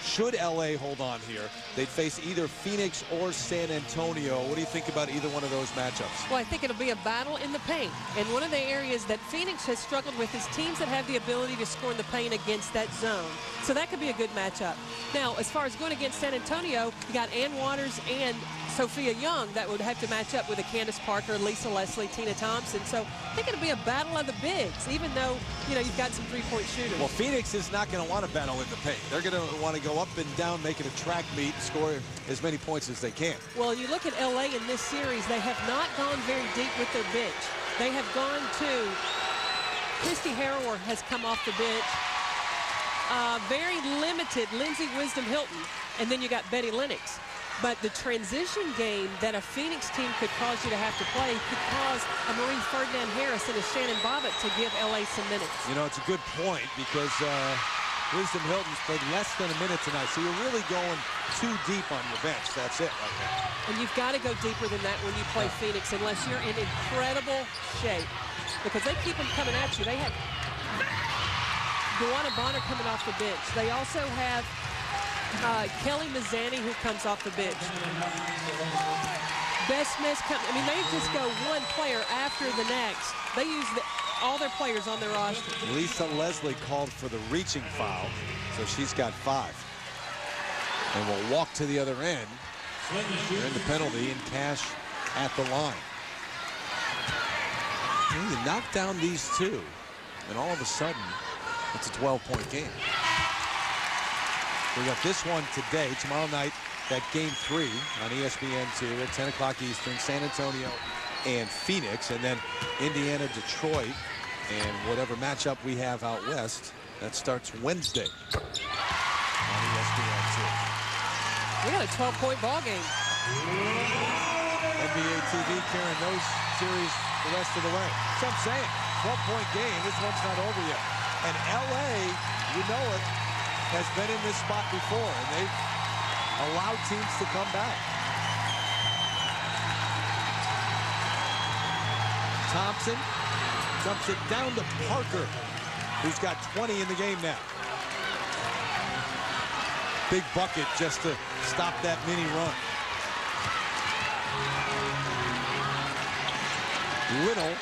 Should LA hold on here, they'd face either Phoenix or San Antonio. What do you think about either one of those matchups? Well, I think it'll be a battle in the paint. And one of the areas that Phoenix has struggled with is teams that have the ability to score in the paint against that zone. So that could be a good matchup. Now, as far as going against San Antonio, you got Ann Waters and Sophia Young that would have to match up with a Candace Parker, Lisa Leslie, Tina Thompson. So I think it'll be a battle of the bigs, even though, you know, you've got some three-point shooters. Well, Phoenix is not going to want to battle in the paint. They're going to want to go up and down, make it a track meet, and score as many points as they can. Well, you look at LA in this series, they have not gone very deep with their bench. They have gone to, Christy Harrower has come off the bench. Very limited Lindsay Wisdom Hilton, and then you got Betty Lennox. But the transition game that a Phoenix team could cause you to have to play could cause a Marie Ferdinand Harris and a Shannon Bobbitt to give LA some minutes. You know, it's a good point because Wisdom Hilton's played less than a minute tonight, so you're really going too deep on your bench. That's it right now. And you've got to go deeper than that when you play Phoenix unless you're in incredible shape because they keep them coming at you. They have Dewana Bonner coming off the bench. They also have Kelly Mazzani, who comes off the bench. Beth Smith, I mean, they just go one player after the next. They use all their players on their roster. Lisa Leslie called for the reaching foul, so she's got 5. And will walk to the other end. They're in the penalty and Cash at the line. And you knock down these two, and all of a sudden, it's a 12-point game. We got this one today. Tomorrow night, that Game 3 on ESPN2 at 10 o'clock Eastern, San Antonio and Phoenix, and then Indiana, Detroit, and whatever matchup we have out west That starts Wednesday on ESPN2. We got a 12-point ball game. NBA TV carrying those series the rest of the way. That's what I'm saying. 12-point game. This one's not over yet. And LA, you know it, has been in this spot before, and they've allowed teams to come back. Thompson dumps it down to Parker, who's got 20 in the game now. Big bucket just to stop that mini run. Little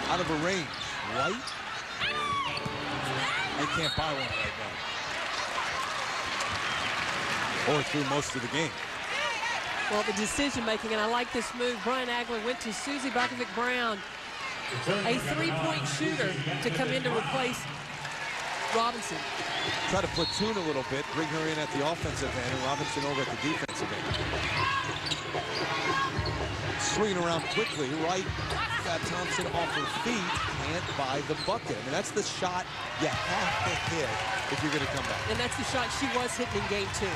out of a range. White? They can't buy one right now. Or through most of the game. Well, the decision making, and I like this move. Brian Agler went to Susie Bakovic-Brown, a three-point shooter, to come in to replace Robinson. Try to platoon a little bit, bring her in at the offensive end, and Robinson over at the defensive end. Swinging around quickly, right? Got Thompson off her feet, can't buy the bucket. I mean, that's the shot you have to hit if you're going to come back. And that's the shot she was hitting in game 2.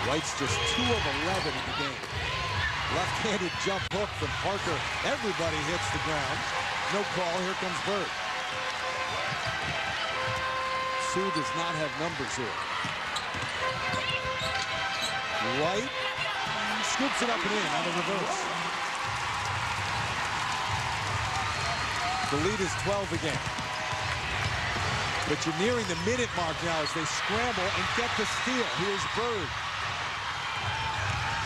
White's just 2 of 11 in the game. Left-handed jump hook from Parker. Everybody hits the ground. No call. Here comes Bird. Sue does not have numbers here. White scoops it up and in on the reverse. The lead is 12 again. But you're nearing the minute mark now as they scramble and get the steal. Here's Bird.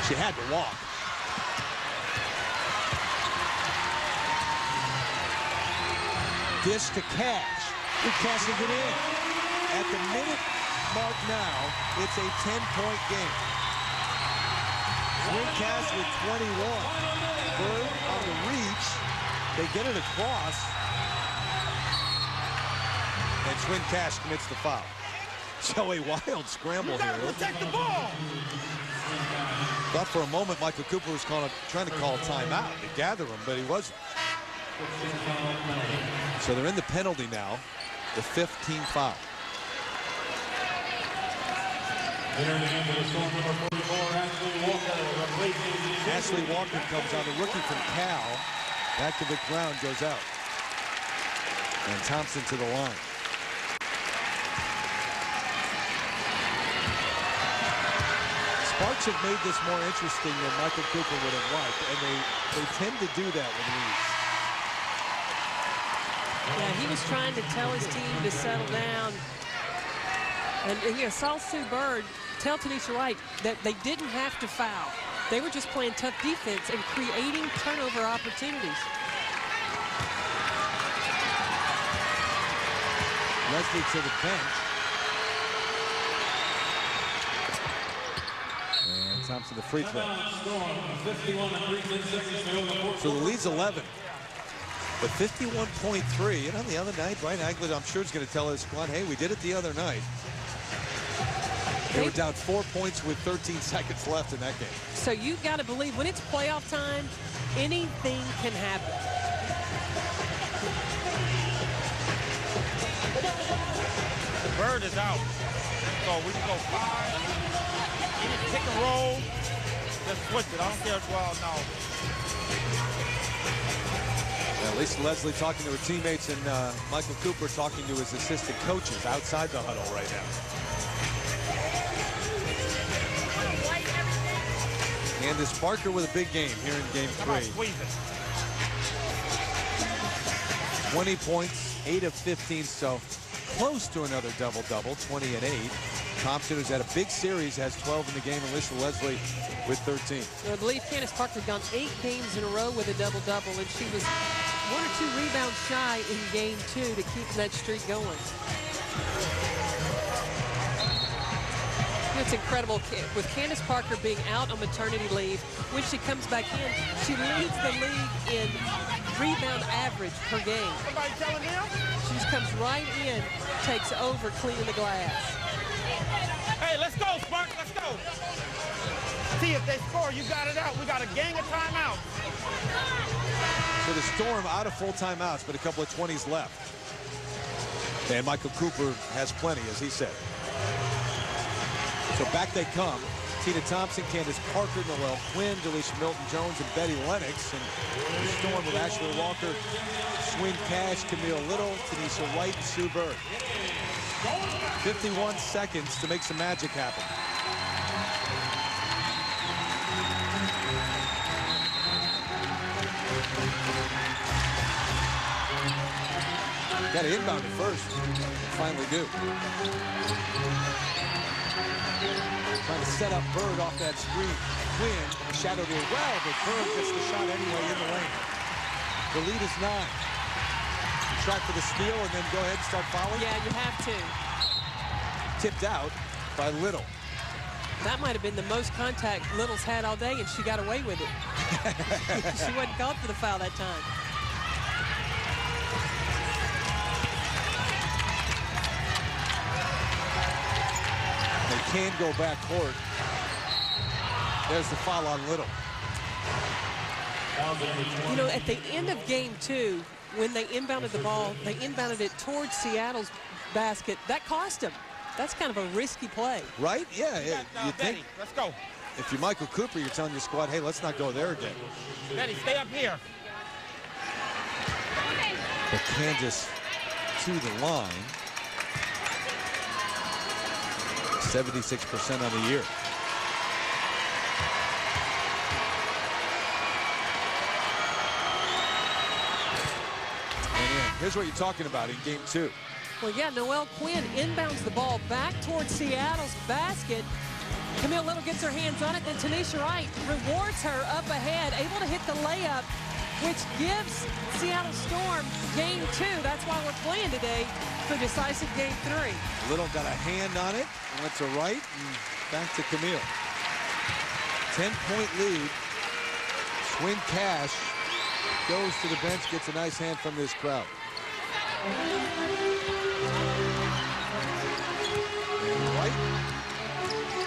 She had to walk. Dish to Cash. Who cashes it in. At the minute mark now, it's a 10-point game. Swin Cash with 21. Bird on the reach. They get it across. And Swin Cash commits the foul. So a wild scramble here. Protect the ball. Thought for a moment Michael Cooper was trying to call timeout to gather him, but he wasn't. So they're in the penalty now, the 15th team foul. Ashley Walker comes on, the rookie from Cal. Bakovic-Brown goes out. And Thompson to the line. Sparks have made this more interesting than Michael Cooper would have liked, and they tend to do that with leads. Yeah, he was trying to tell his team to settle down. And you know, saw Sue Bird tell Tanisha Wright that they didn't have to foul. They were just playing tough defense and creating turnover opportunities. Leslie to the bench. And Thompson the free throw. So the lead's 11. But 51.3. And on the other night, Brian Agler, I'm sure, is going to tell his squad, hey, we did it the other night. They were down 4 points with 13 seconds left in that game. So you've got to believe when it's playoff time, anything can happen. Bird is out. So we can go 5. Pick and roll. Just switch it. I don't care if well now. Yeah, Lisa Leslie talking to her teammates, and Michael Cooper talking to his assistant coaches outside the huddle right now. Candace Parker with a big game here in game 3. 20 points, 8 of 15, so close to another double-double, 20 and 8. Thompson, who's had a big series, has 12 in the game, and Lisa Leslie with 13. So I believe Candace Parker had gone 8 games in a row with a double-double, and she was 1 or 2 rebounds shy in game 2 to keep that streak going. It's incredible with Candace Parker being out on maternity leave. When she comes back in, she leads the league in rebound average per game. Somebody telling them? She just comes right in, takes over cleaning the glass. Hey, let's go, Sparks, let's go. See if they score, you got it out. We got a gang of timeouts. So the Storm out of full timeouts, but a couple of 20s left. And Michael Cooper has plenty, as he said. So back they come. Tina Thompson, Candace Parker, Noelle Quinn, Delisha Milton-Jones, and Betty Lennox. And the Storm with Ashley Walker, Swin Cash, Camille Little, Tanisha White, and Sue Bird. 51 seconds to make some magic happen. Got to inbound it first. Finally do. Trying to set up Bird off that screen. Quinn shadowed it well, but Bird gets the shot anyway in the lane. The lead is 9. You try for the steal and then go ahead and start fouling? Yeah, you have to. Tipped out by Little. That might have been the most contact Little's had all day, and she got away with it. She wasn't called for the foul that time. They can go back court. There's the foul on Little. You know, at the end of game 2, when they inbounded the ball, they inbounded it towards Seattle's basket. That cost them. That's kind of a risky play. Right? Yeah. You think, let's go. if you're Michael Cooper, you're telling your squad, hey, let's not go there again. Betty, stay up here. But Kansas to the line. 76% on the year. And here's what you're talking about in game 2. Well, yeah, Noelle Quinn inbounds the ball back towards Seattle's basket. Camille Little gets her hands on it, then Tanisha Wright rewards her up ahead, able to hit the layup, which gives Seattle Storm game 2. That's why we're playing today for decisive game 3. Little got a hand on it, went to right, and back to Camille. 10-point lead. Swin Cash goes to the bench, gets a nice hand from this crowd. White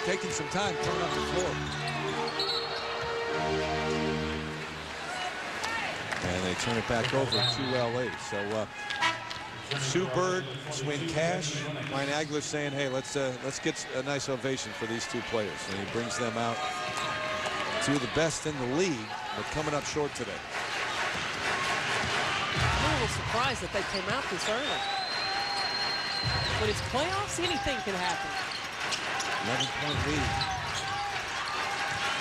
taking some time coming up the floor. And they turn it back over to LA. So Sue Bird, Swin Cash, Ryan Agler saying, hey, let's get a nice ovation for these two players. And he brings them out, two of the best in the league, but coming up short today. I'm a little surprised that they came out this early. When it's playoffs, anything can happen. 11-point lead.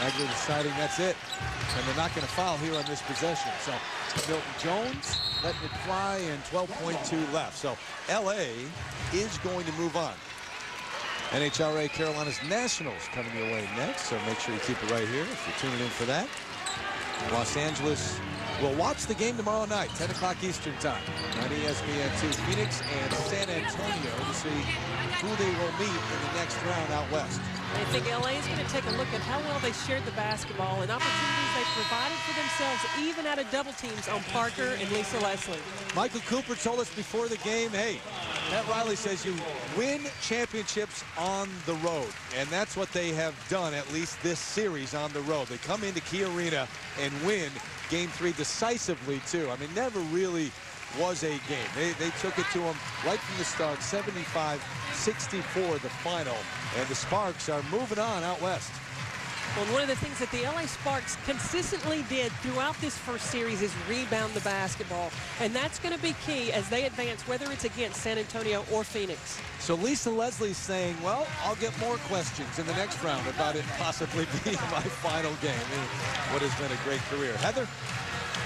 Agler deciding that's it. And they're not going to foul here on this possession. So Milton-Jones letting it fly and 12.2 left. So LA is going to move on. NHRA Carolinas Nationals coming your way next. So make sure you keep it right here if you're tuning in for that. Los Angeles will watch the game tomorrow night, 10 o'clock Eastern time on ESPN2. Phoenix and San Antonio to see who they will meet in the next round out west. I think LA is going to take a look at how well they shared the basketball and opportunities they provided for themselves, even out of double teams on Parker and Lisa Leslie. Michael Cooper told us before the game, hey, Matt Riley says you win championships on the road. And that's what they have done, at least this series on the road. They come into Key Arena and win game 3 decisively, too. I mean, never really was a game. They took it to them right from the start, 75-64 the final. And the Sparks are moving on out west. Well, one of the things that the LA Sparks consistently did throughout this first series is rebound the basketball. And that's going to be key as they advance, whether it's against San Antonio or Phoenix. So Lisa Leslie's saying, well, I'll get more questions in the next round about it possibly being my final game in what has been a great career. Heather?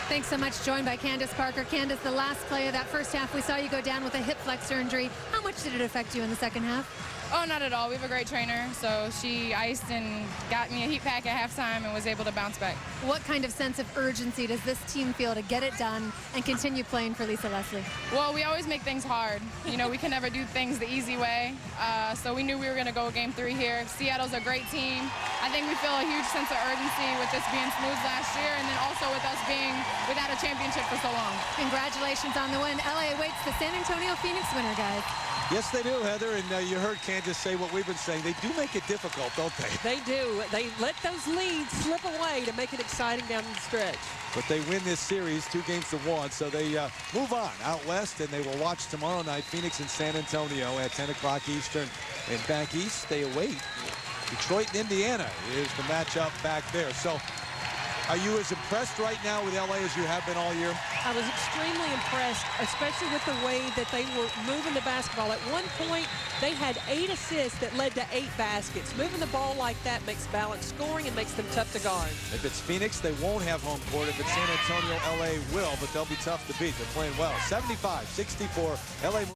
Thanks so much. Joined by Candace Parker. Candace, the last play of that first half, we saw you go down with a hip flexor injury. How much did it affect you in the second half? Oh, not at all. We have a great trainer, so she iced and got me a heat pack at halftime and was able to bounce back. What kind of sense of urgency does this team feel to get it done and continue playing for Lisa Leslie? Well, we always make things hard. You know, we can never do things the easy way, so we knew we were going to go game 3 here. Seattle's a great team. I think we feel a huge sense of urgency with this being smooth last year and then also with us being without a championship for so long. Congratulations on the win. LA awaits the San Antonio Phoenix winner, guys. Yes, they do, Heather, and you heard Candace say what we've been saying. They do make it difficult, don't they? They do. They let those leads slip away to make it exciting down the stretch. But they win this series 2-1, so they move on out west, and they will watch tomorrow night Phoenix and San Antonio at 10 o'clock Eastern. And back east, they await Detroit and Indiana is the matchup back there. So are you as impressed right now with LA as you have been all year? I was extremely impressed, especially with the way that they were moving the basketball. At one point, they had 8 assists that led to 8 baskets. Moving the ball like that makes balanced scoring and makes them tough to guard. If it's Phoenix, they won't have home court. If it's San Antonio, LA will, but they'll be tough to beat. They're playing well. 75-64, LA.